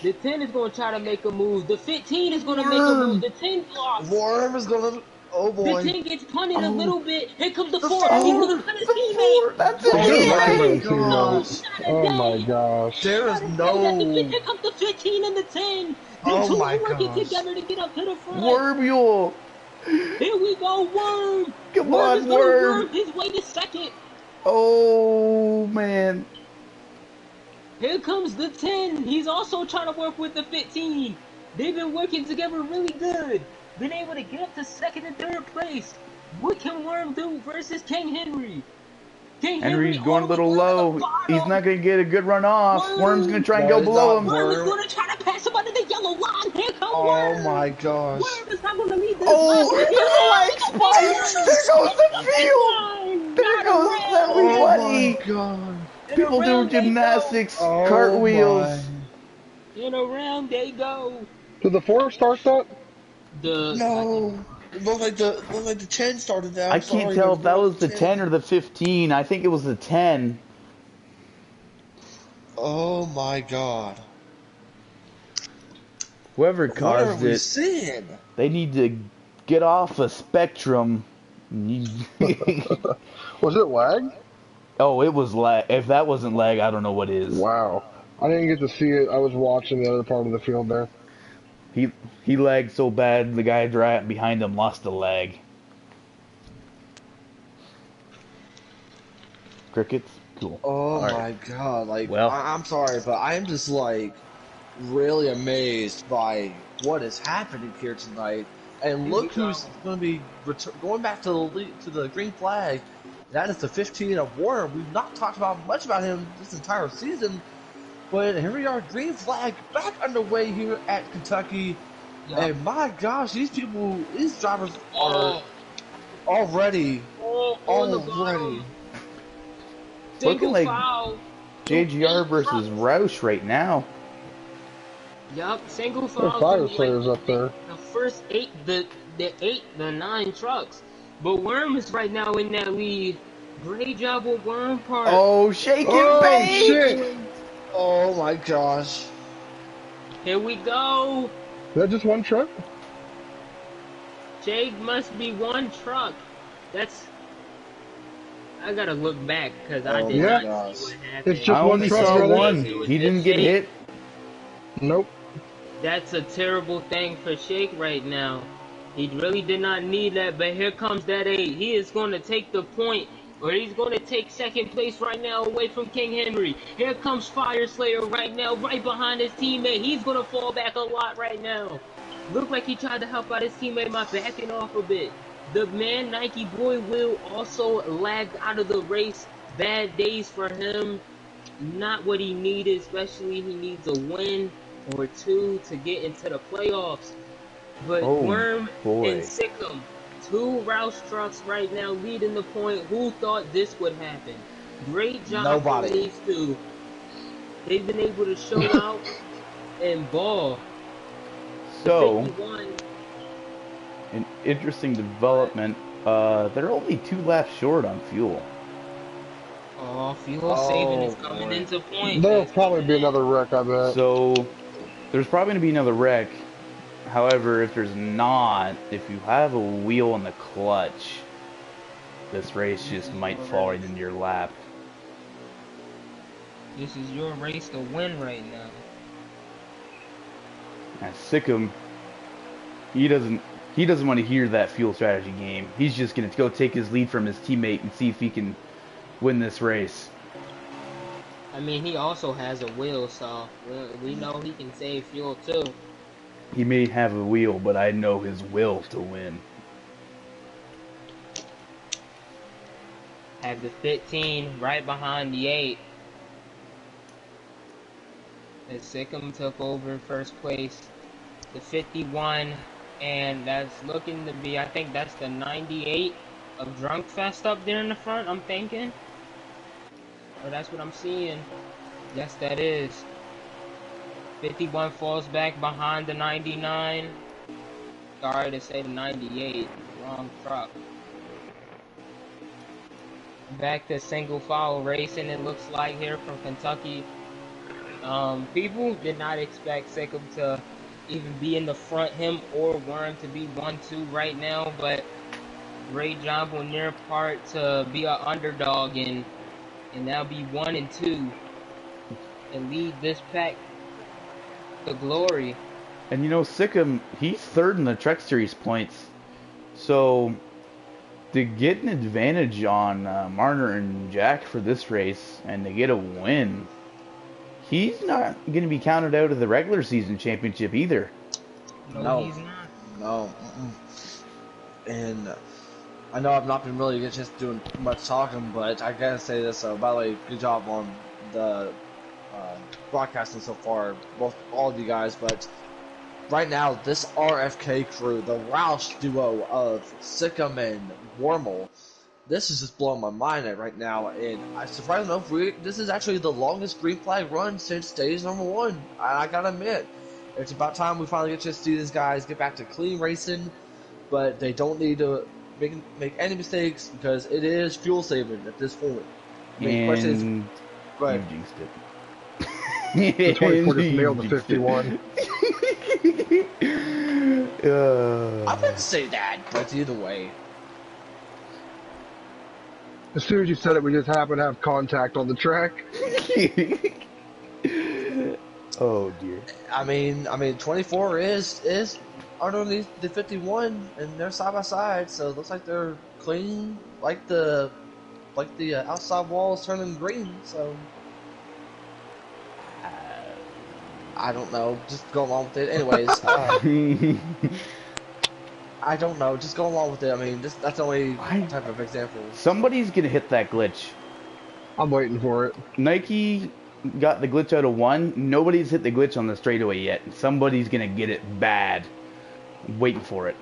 The 10 is going to try to make a move. The 15 is going to make a move. The 10 blocks. Worm is gonna. Oh The boy. 10 gets punted a Oh. little bit. Here comes the The 4. He's four. looking at his The teammate. 4. That's a Oh, good luck on teammate. that teammate. Gosh. Not a Oh my day. gosh. There is Not a day. no. Here comes the 15 and the 10. The Oh 2 my are working gosh. together to get up to the front. Wormule. Here we go, Worm. Come Worm on, is going to Worm. worm his way to second. Oh man. Here comes the 10. He's also trying to work with the 15. They've been working together really good. Been able to get up to 2nd and 3rd place. What can Worm do versus King Henry? King Henry's Henry going a little low. He's not going to get a good run off. Worm's going to try and No, go he's below not. him. Worm is Worm. going to try to pass him under the yellow line. Here comes Oh Worm. my gosh. Worm is not going to lead this Oh, lap. the lag spike. There goes the field. There goes Oh everybody. my god. People do around they go. gymnastics, Oh cartwheels. my. And around they go. Did the 4 start that? No. It looked like the 10 started that. I can't tell if that was the 10 or the 15. I think it was the 10. Oh my god. Whoever What are caused we it, seeing? they need to get off a spectrum. Was it lag? Oh, it was lag. If that wasn't lag, I don't know what is. Wow. I didn't get to see it. I was watching the other part of the field there. He lagged so bad, the guy right behind him lost the lag. Crickets? Cool. Oh All my right. god. Like, Well. I'm sorry, but I am just like really amazed by what is happening here tonight. And look who's going to be going back to the green flag. That is the 15 of Worm. We've not talked much about him this entire season, but here we are, green flag back underway here at Kentucky. Yep. And my gosh, these drivers are already. On the bottom. Looking Single like foul. JGR versus Roush right now. Yup, single There foul. are fire slayers up there. The first 8, the 9 trucks. But Worm is right now in that lead. Great job with Worm part. Oh, shake and Oh, bake! shit! Oh my gosh. Here we go. Is that just one truck? Jake must be one truck. That's. I gotta look back because I Oh did my not gosh. see what happened. It's I just one only truck, saw brother. one. He didn't get hit. Nope. That's a terrible thing for Shake right now. He really did not need that, but here comes that 8. He is going to take the point, or he's going to take 2nd place right now away from King Henry. Here comes Fire Slayer right now, right behind his teammate. He's going to fall back a lot right now. Looked like he tried to help out his teammate by backing off a bit. The man, Nike Boy Will, also lagged out of the race. Bad days for him. Not what he needed, especially he needs a win or 2 to get into the playoffs. But Oh, Worm boy. and Sikkim, 2 Rouse trucks right now leading the point. Who thought this would happen? Great job Nobody. from these 2. They've been able to show out and ball. So, 51 interesting development. They're only 2 laps short on fuel. Oh, fuel saving is coming boy. into point. There'll It's probably coming be in. another wreck, I bet. So there's probably going to be another wreck. However, if there's not, if you have a wheel in the clutch, this race This just is might your fall race. right into your lap. This is your race to win right now. And Sikkim, he doesn't want to hear that fuel strategy game. He's just going to go take his lead from his teammate and see if he can win this race. I mean, he also has a wheel, so we know he can save fuel too. He may have a wheel, but I know his will to win. Have the 15 right behind the 8. As Sikkim took over first place, the 51, and that's looking to be, I think that's the 98 of Drunk Fest up there in the front, I'm thinking. Or that's what I'm seeing. Yes, that is. 51 falls back behind the 99. Sorry to say the 98. Wrong truck. Back to single file racing, it looks like, here from Kentucky. People did not expect Sikkim to even be in the front, him or Worm to be 1-2 right now, but great job on their part to be an underdog and now be 1-2 and lead this pack to glory. And you know, Sikkim, he's third in the Trek Series points. So to get an advantage on Marner and Jack for this race and to get a win, he's not going to be counted out of the regular season championship either. No, he's not. No. And I know I've not been really just doing much talking, but I gotta say this. By the way, good job on the broadcasting so far, all of you guys. But right now, this RFK crew, the Roush duo of Sikkim and Wormel, this is just blowing my mind right now. And I surprised enough, this is actually the longest green flag run since stage number 1. I gotta admit, it's about time we finally get to see these guys get back to clean racing. But they don't need to make any mistakes because it is fuel saving at this point. I mean, the question is, And right? you jinxed it. The 24 just nailed the 51. I wouldn't say that, but either way. As soon as you said it, we just happened to have contact on the track. Oh dear. I mean, 24 is underneath the 51, and they're side by side, so it looks like they're clean, like the outside walls turning green. So I don't know, just go along with it. Anyways, I don't know, just go along with it. I mean, that's the only type of example. Somebody's gonna hit that glitch. I'm waiting for it. Nike got the glitch out of 1. Nobody's hit the glitch on the straightaway yet. Somebody's gonna get it bad. I'm waiting for it.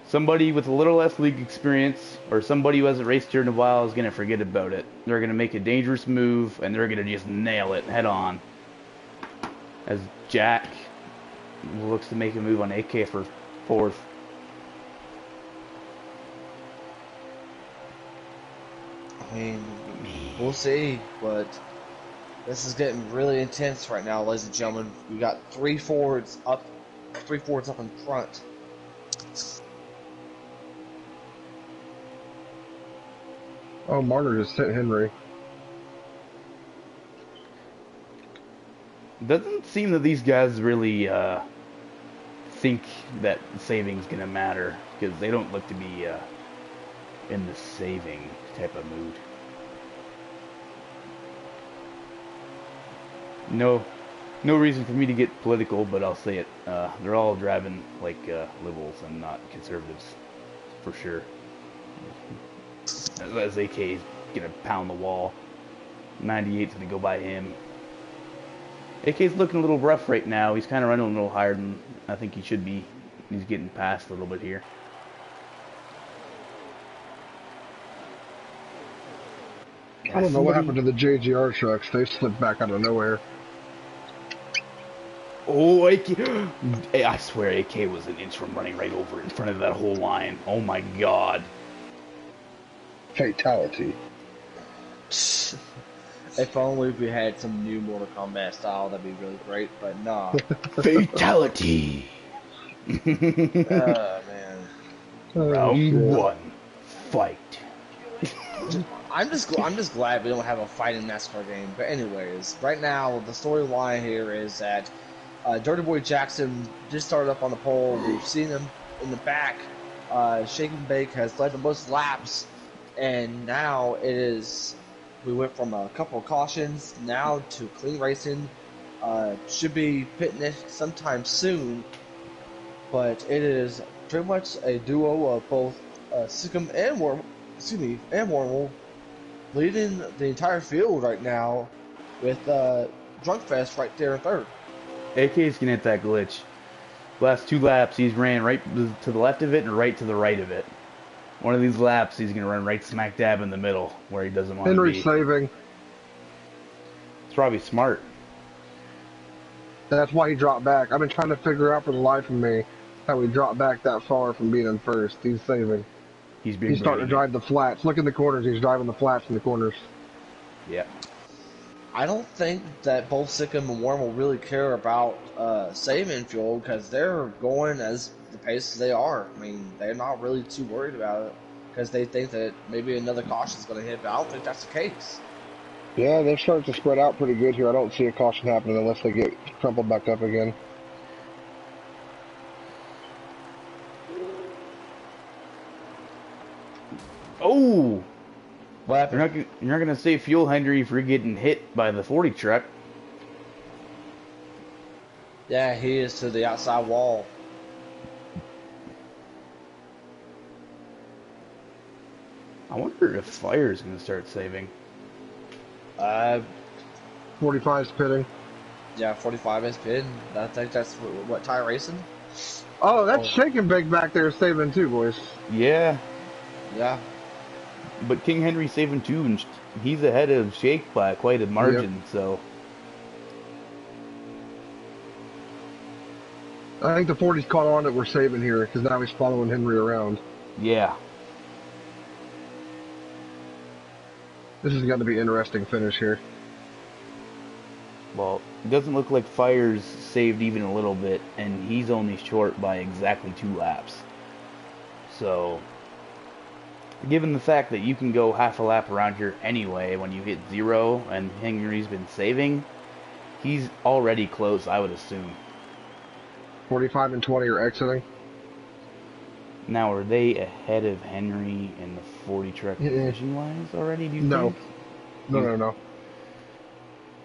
Somebody with a little less league experience or somebody who hasn't raced here in a while is gonna forget about it. They're gonna make a dangerous move and they're gonna just nail it head on. As Jack looks to make a move on AK for 4th. I mean, we'll see, but this is getting really intense right now, ladies and gentlemen. We got 3 Fords up in front. Oh, Marner just hit Henry. Doesn't seem that these guys really think that saving's gonna matter because they don't look to be in the saving type of mood. No reason for me to get political, but I'll say it. They're all driving like liberals and not conservatives, for sure. As AK's gonna pound the wall. 98's gonna go by him. AK's looking a little rough right now. He's kind of running a little higher than I think he should be. He's getting past a little bit here. I don't know what happened to the JGR trucks. They slipped back out of nowhere. Oh, AK. I swear AK was an inch from running right over in front of that whole line. Oh my god. Fatality. If only we had some new Mortal Kombat style, that'd be really great. But nah. Fatality. Man. Oh, Round shit. 1. Fight. I'm just glad we don't have a fighting NASCAR game. But anyways, right now the storyline here is that Dirty Boy Jackson just started up on the pole. We've seen him in the back. Shake and Bake has led the most laps, and now it is. We went from a couple of cautions now to clean racing. Should be pitting it sometime soon, but it is pretty much a duo of both Sikkim and Wormel leading the entire field right now with Drunkfest right there in third. AK's gonna hit that glitch. Last 2 laps, he's ran right to the left of it and right to the right of it. One of these laps, he's gonna run right smack dab in the middle where he doesn't want to Henry's be. saving. It's probably smart. That's why he dropped back. I've been trying to figure out for the life of me how he dropped back that far from being in first. He's saving. He's Starting to drive the flats. Look in the corners. He's driving the flats in the corners. Yeah. I don't think that both Sikkim and Warren will really care about saving fuel because they're going as the pace they are. I mean, they're not really too worried about it because they think that maybe another caution is going to hit, but I don't think that's the case. Yeah, they're starting to spread out pretty good here. I don't see a caution happening unless they get crumpled back up again. Oh! What happened? You're not gonna save fuel, Henry, if you're getting hit by the 40 truck. Yeah, he is to the outside wall. I wonder if Fire's gonna start saving. 45 is pitting. Yeah, 45 is pin. I think that's what Ty racing. Oh, that's Shake and Bake back there saving too, boys. Yeah, Yeah. but King Henry's saving too, and he's ahead of Shake by quite a margin, so... I think the 40's caught on that we're saving here because now he's following Henry around. Yeah. This is going to be an interesting finish here. Well, it doesn't look like Fire's saved even a little bit, and he's only short by exactly 2 laps. So, given the fact that you can go half a lap around here anyway when you hit 0, and Henry's been saving, he's already close, I would assume. 45 and 20 are exiting. Now, are they ahead of Henry in the 40 truck position-wise already, do you think? No.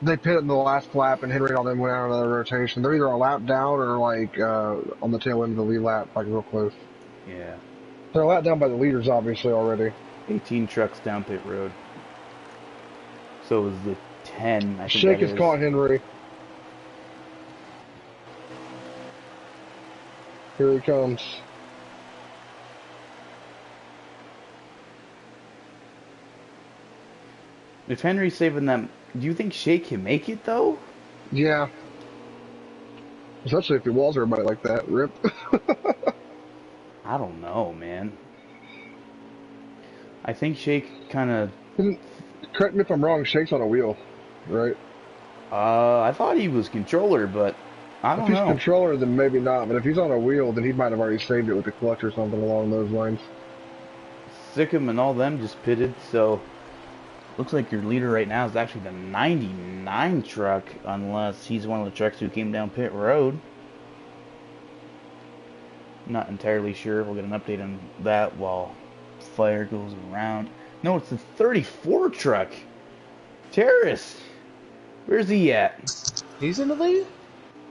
They pit in the last lap, and Henry and all them went out of the rotation. They're either a lap down or, like, on the tail end of the lead lap, like, real close. Yeah. They're a lap down by the leaders, obviously, already. 18 trucks down pit road. So is the 10, I think Shake that has is. caught Henry. Here he comes. If Henry's saving them, do you think Shake can make it, though? Yeah. Especially if he walls everybody like that. Rip. I don't know, man. I think Shake kind of... Correct me if I'm wrong, Shake's on a wheel, right? I thought he was controller, but I don't If he's know. controller, then maybe not. But if he's on a wheel, then he might have already saved it with the clutch or something along those lines. Sikkim and all them just pitted, so... Looks like your leader right now is actually the 99 truck, unless he's one of the trucks who came down pit road. Not entirely sure. We'll get an update on that while Fire goes around. No, it's the 34 truck. Terrace. Where's he at? He's in the lead?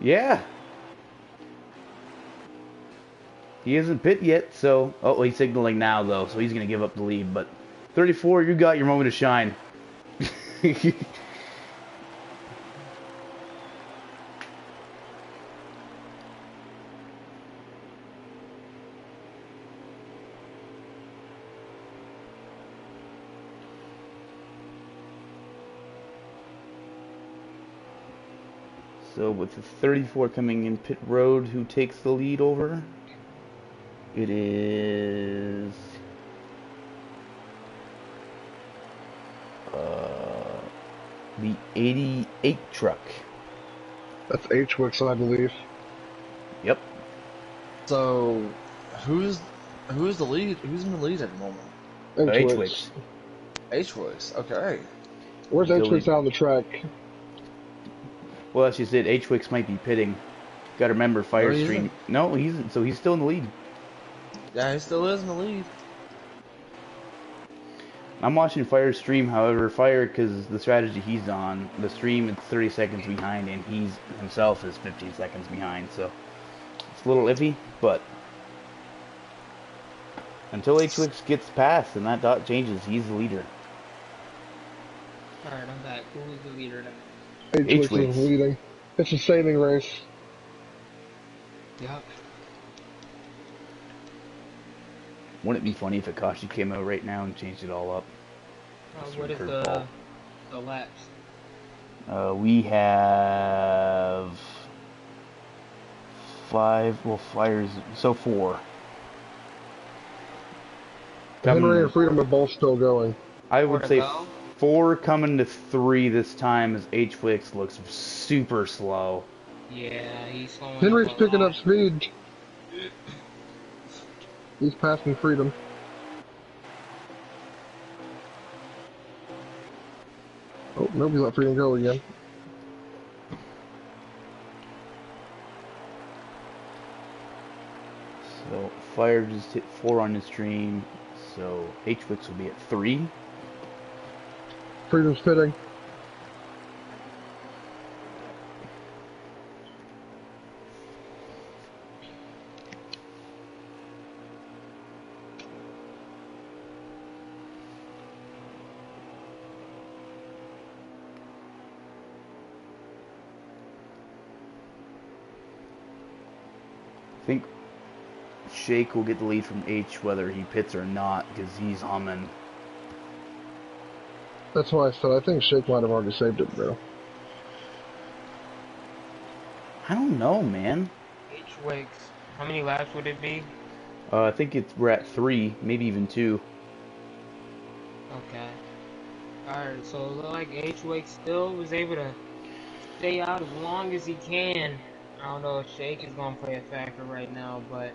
Yeah. He isn't pit yet, so... Oh, he's signaling now, though, so he's going to give up the lead. But 34, you got your moment to shine. So with the 34 coming in pit road, who takes the lead over? It is the 88 truck. That's H-Wix, I believe. Yep. So, who's the lead? Who's in the lead at the moment? H-Wix. H-Wix. Okay. Where's H-Wix out on the track? Well, as you said, H-Wix might be pitting. Got to remember Firestream. No, he's still in the lead. Yeah, he still is in the lead. I'm watching Firestream, however, because the strategy he's on, the stream is 30 seconds behind, and he's himself is 15 seconds behind, so it's a little iffy, but until H-Wix gets past and that dot changes, he's the leader. Alright, I'm back. Who is the leader now? H-Wix is leading. It's a saving race. Yep. Wouldn't it be funny if Akashi came out right now and changed it all up? What is the laps? We have 5, well, Flyers, so 4. Henry and Freedom are both still going. I would say 4 coming to 3 this time as H-Wix looks super slow. Yeah, he's slowing. Henry's picking up speed. He's passing Freedom. Oh, nobody let Freedom go again. So Fire just hit 4 on the stream, so H-Wix will be at 3. Freedom's pitting. I think Shake will get the lead from H whether he pits or not, because he's humming. That's why I said I think Shake might have already saved it, bro. I don't know, man. H-Wix. How many laps would it be? I think we're at 3, maybe even 2. Okay. Alright, so it looked like H-Wix still was able to stay out as long as he can. I don't know if Shake is going to play a factor right now, but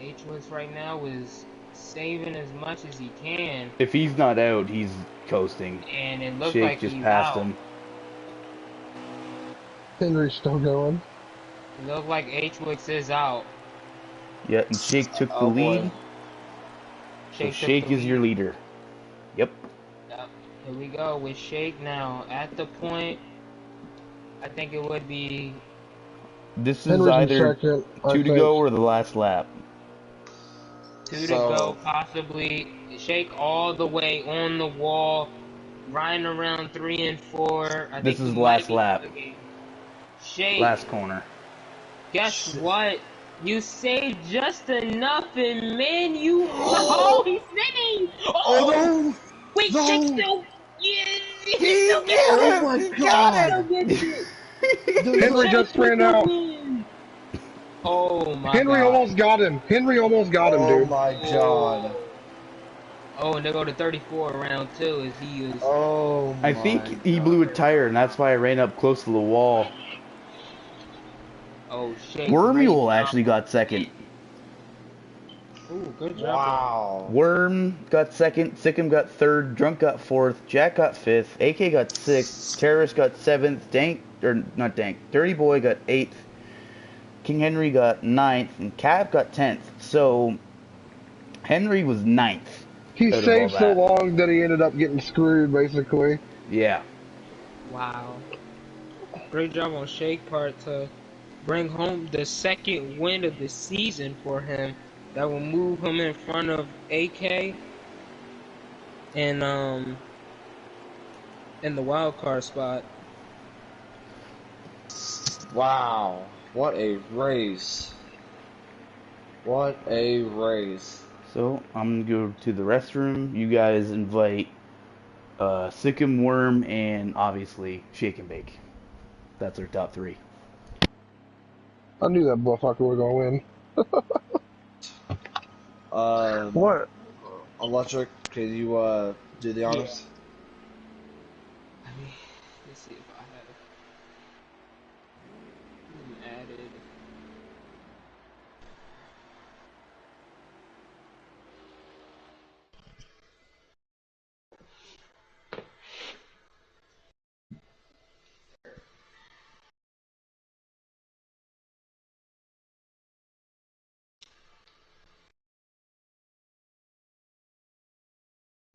H-Wix right now is saving as much as he can. If he's not out, he's coasting. And it looks Shake like just he's passed out. him. Henry's still going. It looks like H-Wix is out. Yeah, and Shake took the lead. So Shake is your leader. Yep. Yep. Here we go with Shake now. At the point, I think it would be... This is Henry's either second, 2 to go or the last lap. 2 to go, possibly. Shake all the way on the wall, riding around 3 and 4. This is the last lap. Shake. Last corner. Guess what? You saved just enough, and man, you. Oh, he's singing! Oh, no! Wait, No. Shake still. Yeah, He still gets it! Oh my god! Henry just ran out. Oh my Henry god. almost got him. Henry almost got him, dude. Oh my god. Oh, and they go to 34 round 2 as he is. Oh my I think he blew a tire, and that's why I ran up close to the wall. Oh, Shake. Wormule actually got second. Ooh, good job. Wow. Worm got second, Sikkim got third, Drunk got fourth, Jack got fifth, AK got sixth, Terrorist got seventh, Dirty Boy got eighth, King Henry got ninth, and Cap got 10th. So Henry was ninth. He saved so long that he ended up getting screwed, basically. Yeah. Wow. Great job on Shake part to bring home the second win of the season for him. That will move him in front of AK and in the wild card spot. Wow. What a race. What a race. So I'm gonna go to the restroom. You guys invite Sikkim, Worm, and obviously Shake and Bake. That's our top three. I knew that motherfucker was gonna win. What? Electric, can you do the honors? I mean, let's see if I have him added.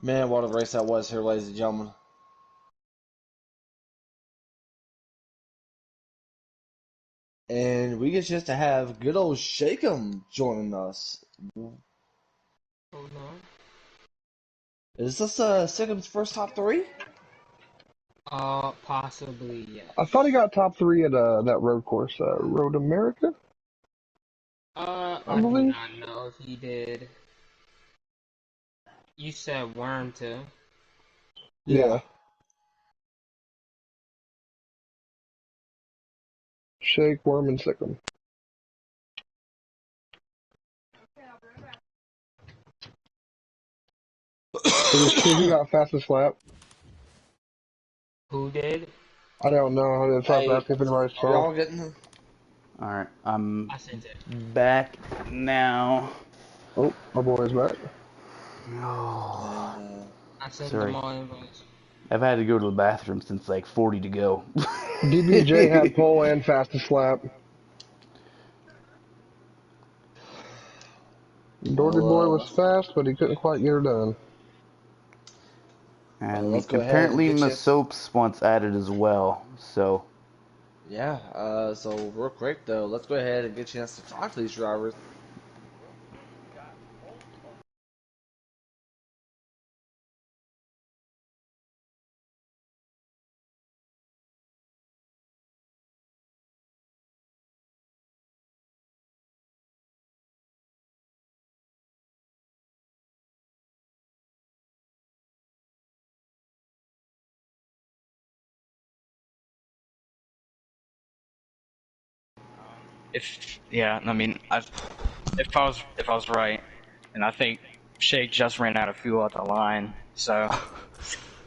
Man, what a race that was here, ladies and gentlemen. And we get just to have good old Shakem joining us. Hold on. Is this Shakeem's first top three? Possibly, yes. I thought he got top 3 at that road course, Road America. I do believe. not know if he did. You said Worm too. Yeah. Shake, Worm, and Sikkim. Who got fastest lap? Who did? I don't know. That's why I was asking if anybody Are saw. y'all getting? Alright, I'm I sent it. back now. Oh, my boy's back. Oh. I sent Sorry. them all invites. I've had to go to the bathroom since like 40 to go. DBJ had pole and fastest lap. Doherty boy was fast, but he couldn't quite get her done. And let's go ahead apparently and get masopes wants added as well, so. Yeah, so real quick though, let's go ahead and get a chance to talk to these drivers. If I was right, and I think Shake just ran out of fuel at the line, so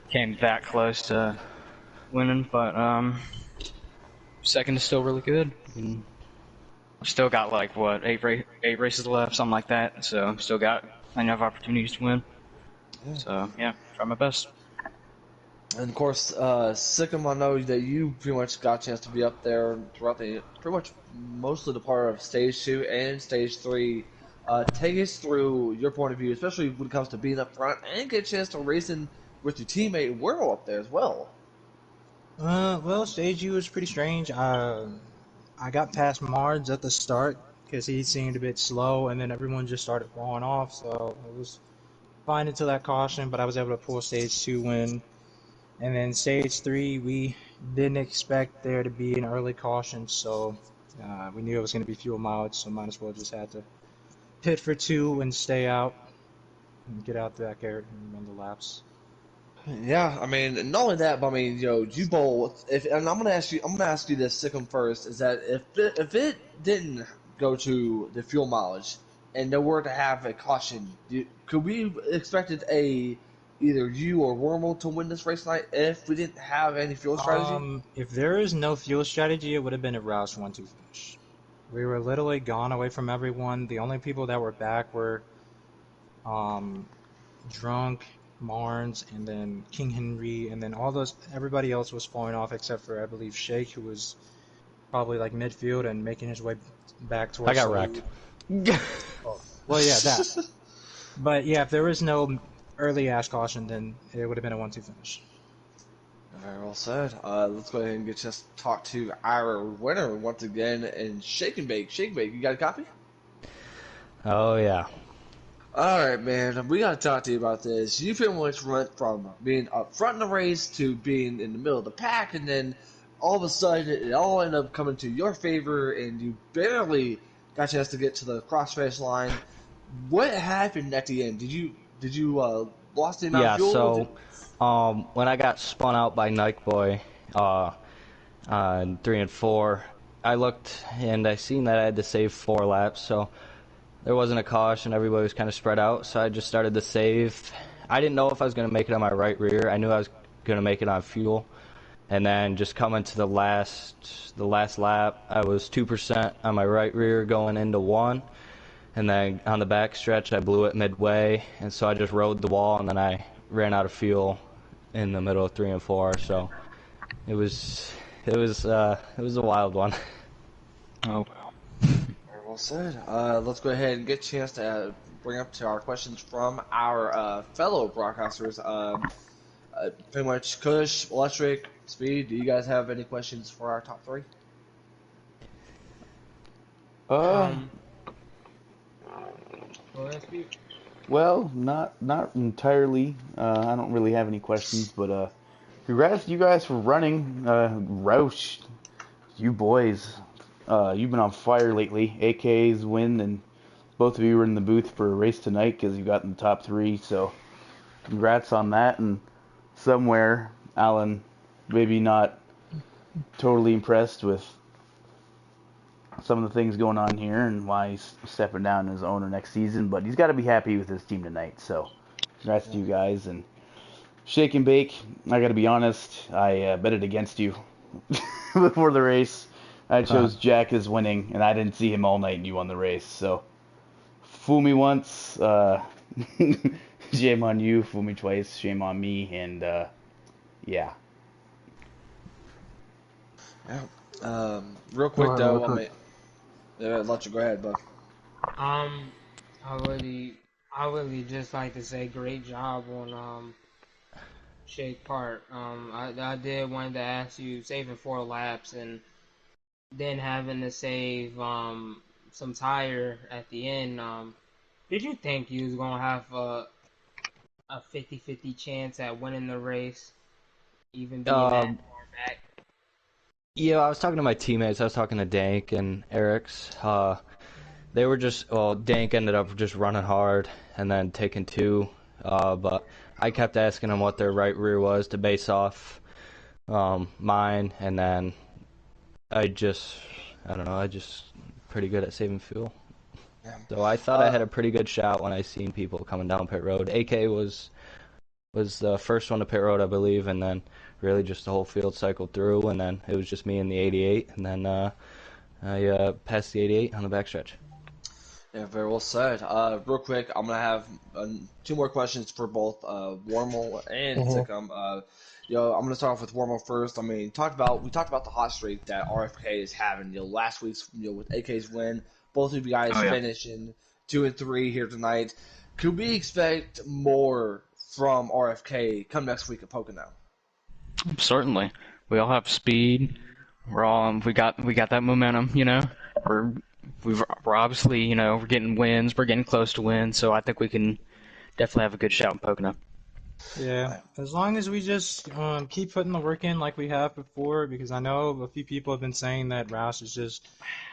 came that close to winning. But second is still really good. I've still got like what eight races left, something like that. So still got enough opportunities to win. Yeah. So yeah, try my best. And of course, Sikkim, I know that you pretty much got a chance to be up there throughout the pretty much mostly the part of stage 2 and stage 3. Take us through your point of view, especially when it comes to being up front and get a chance to racing with your teammate Worrell up there as well. Well, stage U was pretty strange. I got past Mards at the start because he seemed a bit slow, and then everyone just started falling off. So it was fine until that caution, but I was able to pull stage 2 win. And then stage 3, we didn't expect there to be an early caution, so we knew it was going to be fuel mileage, so might as well just had to pit for 2 and stay out and get out back there and run the laps. Yeah, I mean, not only that, but I mean, you both. And I'm gonna ask you this, Sikkim first. Is that if it didn't go to the fuel mileage and there were to have a caution, could we expected either you or Wormel to win this race tonight if we didn't have any fuel strategy? If there is no fuel strategy, it would have been a Roush 1-2 finish. We were literally gone away from everyone. The only people that were back were Drunk, Marnes, and then King Henry, and then everybody else was falling off except for, I believe, Shake, who was probably like midfield and making his way back towards. I got wrecked. Oh, well, yeah, that. But yeah, if there was no early ash caution, then it would have been a 1-2 finish. Very well said. Let's go ahead and get just talk to our winner once again, and Shake and Bake. Shake and Bake, you got a copy? Oh yeah. All right, man. We got to talk to you about this. You pretty much went from being up front in the race to being in the middle of the pack, and then all of a sudden it all ended up coming to your favor, and you barely got a chance to get to the cross finish line. What happened at the end? Did you lost the amount of fuel? So when I got spun out by Nike Boy, in 3 and 4. I looked and I seen that I had to save 4 laps, so there wasn't a caution. Everybody was kind of spread out, so I just started to save. I didn't know if I was going to make it on my right rear. I knew I was going to make it on fuel. And then just coming to the last lap, I was 2% on my right rear going into 1. And then on the back stretch, I blew it midway, and so I just rode the wall, and then I ran out of fuel in the middle of 3 and 4. So it was a wild one. Oh, Very well said. Let's go ahead and get a chance to bring up to our questions from our fellow broadcasters. Pretty much Kush, Electric, Speed. Do you guys have any questions for our top 3? Go ahead, Speed. Well, not entirely. I don't really have any questions, but congrats to you guys for running. Roush, you boys, you've been on fire lately. AK's win, and both of you were in the booth for a race tonight because you got in the top 3. So, congrats on that. And somewhere, Alan, maybe not totally impressed with some of the things going on here and why he's stepping down as owner next season, but he's got to be happy with his team tonight. So, congrats to you guys. And Shake and Bake, I got to be honest, I betted against you before the race. I chose Jack as winning, and I didn't see him all night, and you won the race. So, fool me once, shame on you. Fool me twice, shame on me. And yeah. Yeah. Real quick though, let you go ahead, bud. I really just like to say great job on Shake part. I did wanted to ask you saving 4 laps and then having to save some tire at the end. Did you think you was gonna have a 50-50 chance at winning the race, even being that far back? Yeah, I was talking to my teammates. I was talking to Dank and Eric's. They were Dank ended up just running hard and then taking 2. But I kept asking them what their right rear was to base off mine, and then I just pretty good at saving fuel. Yeah. So I thought I had a pretty good shot when I seen people coming down pit road. AK was the first one to pit road, I believe, and then really just the whole field cycled through, and then it was just me and the 88, and then I passed the 88 on the backstretch. Yeah, very well said. Real quick, I'm gonna have 2 more questions for both Warmel and Sikkim. I'm gonna start off with Warmel first. I mean, we talked about the hot streak that RFK is having. Last week's with AK's win, both of you guys finishing 2 and 3 here tonight. Could we expect more from RFK come next week at Pocono? certainly. We all have speed. We're all we got that momentum. We're obviously we're getting wins. We're getting close to wins. So I think we can definitely have a good shout in Pocono. Yeah, as long as we just keep putting the work in like we have before, because I know a few people have been saying that Roush is just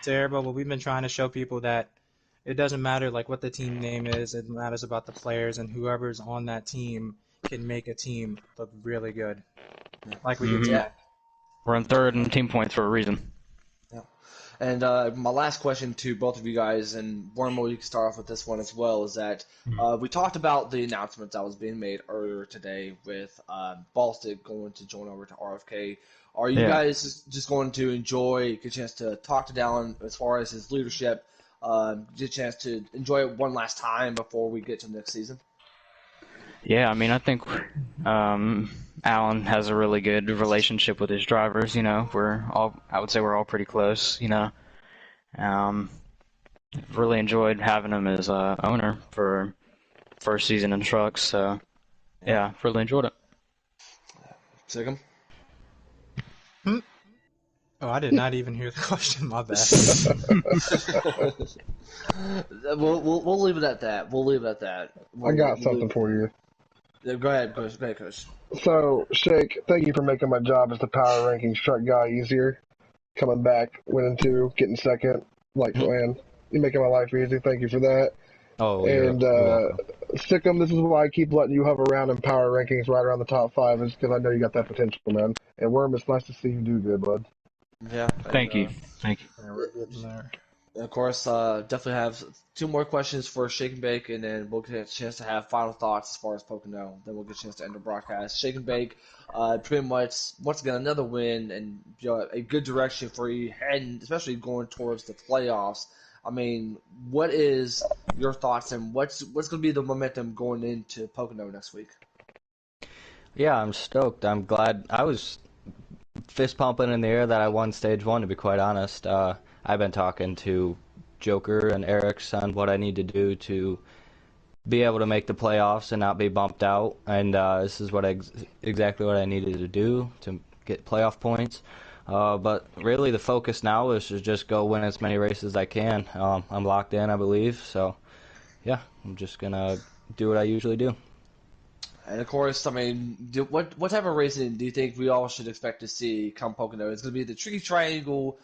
terrible, but we've been trying to show people that it doesn't matter like what the team name is. It matters about the players, and whoever's on that team can make a team look really good, like we did tonight. We're in 3rd in team points for a reason. Yeah. And my last question to both of you guys, and Wormel, you can start off with this one as well, is that we talked about the announcement that was being made earlier today with Ballstick going to join over to RFK. Are you guys just going to enjoy, get a chance to talk to Dallin as far as his leadership, get a chance to enjoy it one last time before we get to the next season? Yeah, I mean, I think Alan has a really good relationship with his drivers. I would say we're all pretty close. Really enjoyed having him as owner for first season in trucks. So yeah, really enjoyed it. Sikkim? Oh, I did not even hear the question. My bad. We'll leave it at that. I got something for you. Go ahead, Coach. So, Shake, thank you for making my job as the power rankings truck guy easier. Coming back, winning 2, getting second. Man, you're making my life easy. Thank you for that. Oh, and Sikkim, this is why I keep letting you hover around in power rankings right around the top 5, is because I know you got that potential, man. And Worm, it's nice to see you do good, bud. Yeah. Thank you. Thank you. Yeah, we're getting there. Of course, definitely have two more questions for Shake and Bake, and then we'll get a chance to have final thoughts as far as Pocono. Then we'll get a chance to end the broadcast. Shake and Bake, pretty much once again another win and a good direction for you, heading especially going towards the playoffs. I mean, what is your thoughts and what's going to be the momentum going into Pocono next week? Yeah, I'm stoked. I'm glad. I was fist pumping in the air that I won stage 1, to be quite honest. I've been talking to Joker and Eric's on what I need to do to be able to make the playoffs and not be bumped out, and this is exactly what I needed to do to get playoff points. But really the focus now is to just go win as many races as I can. I'm locked in, I believe, so yeah, I'm just gonna do what I usually do. And of course, I mean, what type of racing do you think we all should expect to see come Pocono? It's going to be the tricky triangle.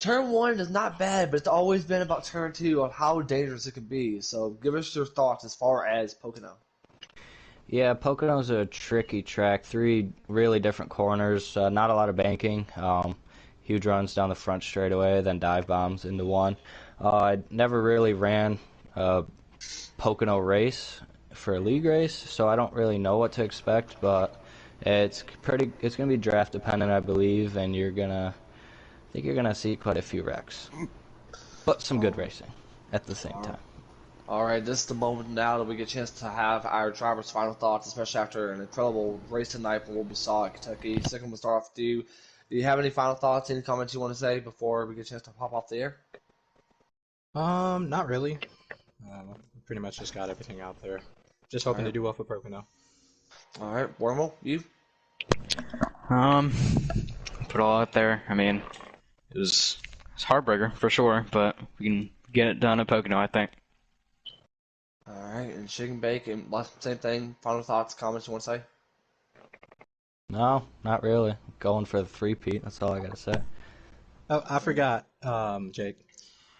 Turn 1 is not bad, but it's always been about turn 2 on how dangerous it can be. So give us your thoughts as far as Pocono. Yeah, Pocono's a tricky track. 3 really different corners, not a lot of banking. Huge runs down the front straightaway, then dive bombs into 1. I never really ran a Pocono race for a league race, so I don't really know what to expect, but it's gonna be draft dependent, I believe, and I think you're gonna see quite a few wrecks, but some good racing at the same time. All right, this is the moment now that we get a chance to have our drivers' final thoughts, especially after an incredible race tonight from what we saw at Kentucky. Second, we'll start off with you. Do you have any final thoughts, any comments you want to say before we get a chance to pop off the air? Not really. Pretty much just got everything out there. Just hoping to do well for Pocono. All right, Wormel, you? Put it all out there. I mean, it's heartbreaker for sure, but we can get it done at Pocono, I think. All right, and Shake and Bake, and same thing. Final thoughts, comments you want to say? No, not really. Going for the 3-peat, that's all I gotta say. Oh, I forgot, Jake.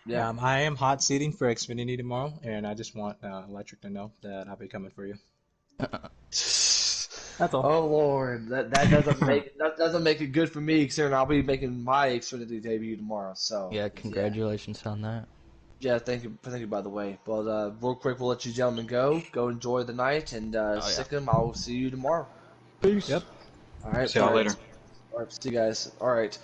Yeah. I am hot seating for Xfinity tomorrow, and I just want Electric to know that I'll be coming for you. That's all. Oh Lord, that doesn't make it good for me, considering I'll be making my Xfinity debut tomorrow. So Yeah, congratulations on that. yeah, thank you by the way. But real quick, we'll let you gentlemen go enjoy the night, and second, I'll see you tomorrow. Peace. Yep. All right, See y'all later. All right, see you guys. All right,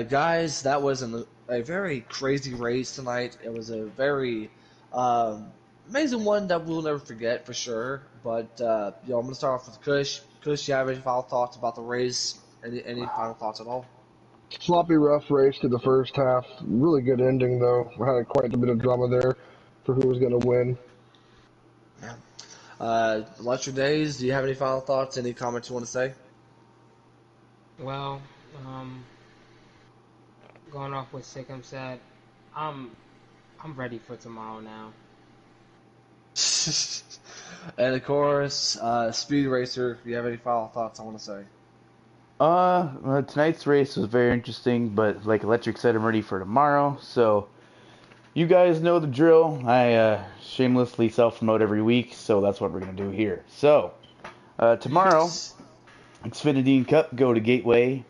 guys, that was a very crazy race tonight. It was a very amazing one that we'll never forget for sure. But I'm gonna start off with Kush. Kush, you have any final thoughts about the race? Any final thoughts at all? Sloppy, rough race to the first half. Really good ending, though. Had quite a bit of drama there for who was going to win. Yeah. Electric Days, do you have any final thoughts? Any comments you want to say? Well, going off what Sikkim said, I'm ready for tomorrow now. And of course, Speed Racer, do you have any final thoughts I want to say? Tonight's race was very interesting, but like Electric said, I'm ready for tomorrow. So, you guys know the drill. I shamelessly self-promote every week, so that's what we're gonna do here. So, tomorrow, Xfinity and Cup go to Gateway,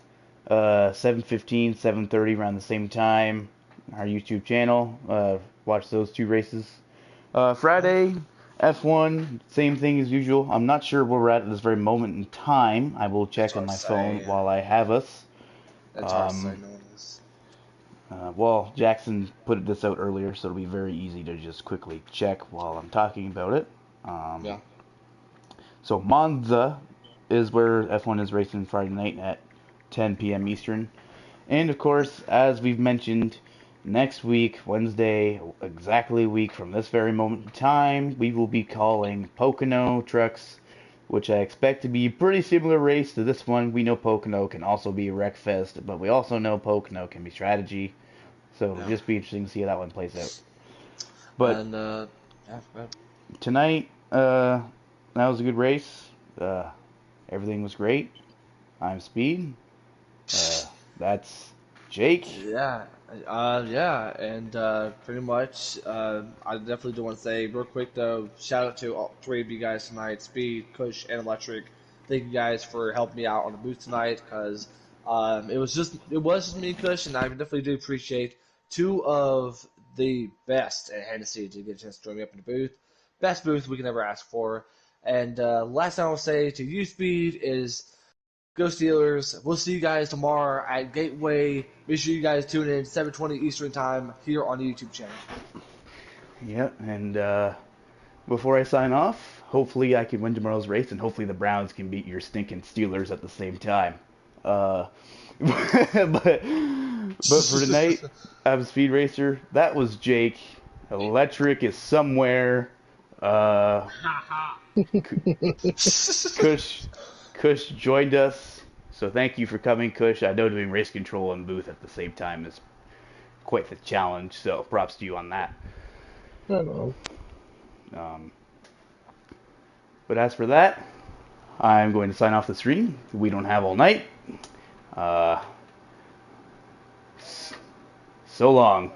7:15, 7:30, around the same time. Our YouTube channel. Watch those 2 races. Friday, F1, same thing as usual. I'm not sure where we're at this very moment in time. I will check on my phone while I have us. That's hard to say, no one is. Well, Jackson put this out earlier, so it'll be very easy to just quickly check while I'm talking about it. Yeah. So Monza is where F1 is racing Friday night at 10 p.m. Eastern. And of course, as we've mentioned, next week, Wednesday, exactly a week from this very moment in time, we will be calling Pocono Trucks, which I expect to be a pretty similar race to this one. We know Pocono can also be a wreck fest, but we also know Pocono can be strategy. So it'll just be interesting to see how that one plays out. But tonight, that was a good race. Everything was great. I'm Speed. That's Jake. Yeah, and pretty much, I definitely do want to say real quick though, shout out to all 3 of you guys tonight, Speed, Kush, and Electric. Thank you guys for helping me out on the booth tonight, because It was just me and Kush, and I definitely do appreciate two of the best at Hennessy to get a chance to join me up in the booth. Best booth we can ever ask for. And last thing I will say to you, Speed, is go Steelers. We'll see you guys tomorrow at Gateway. Make sure you guys tune in 7:20 Eastern Time here on the YouTube channel. Yep, and before I sign off, hopefully I can win tomorrow's race, and hopefully the Browns can beat your stinking Steelers at the same time. But for tonight, I'm Speed Racer. That was Jake. Electric is somewhere. Kush joined us, so thank you for coming, Kush. I know doing race control and booth at the same time is quite the challenge, so props to you on that. Hello. But as for that, I'm going to sign off the stream. We don't have all night. So long.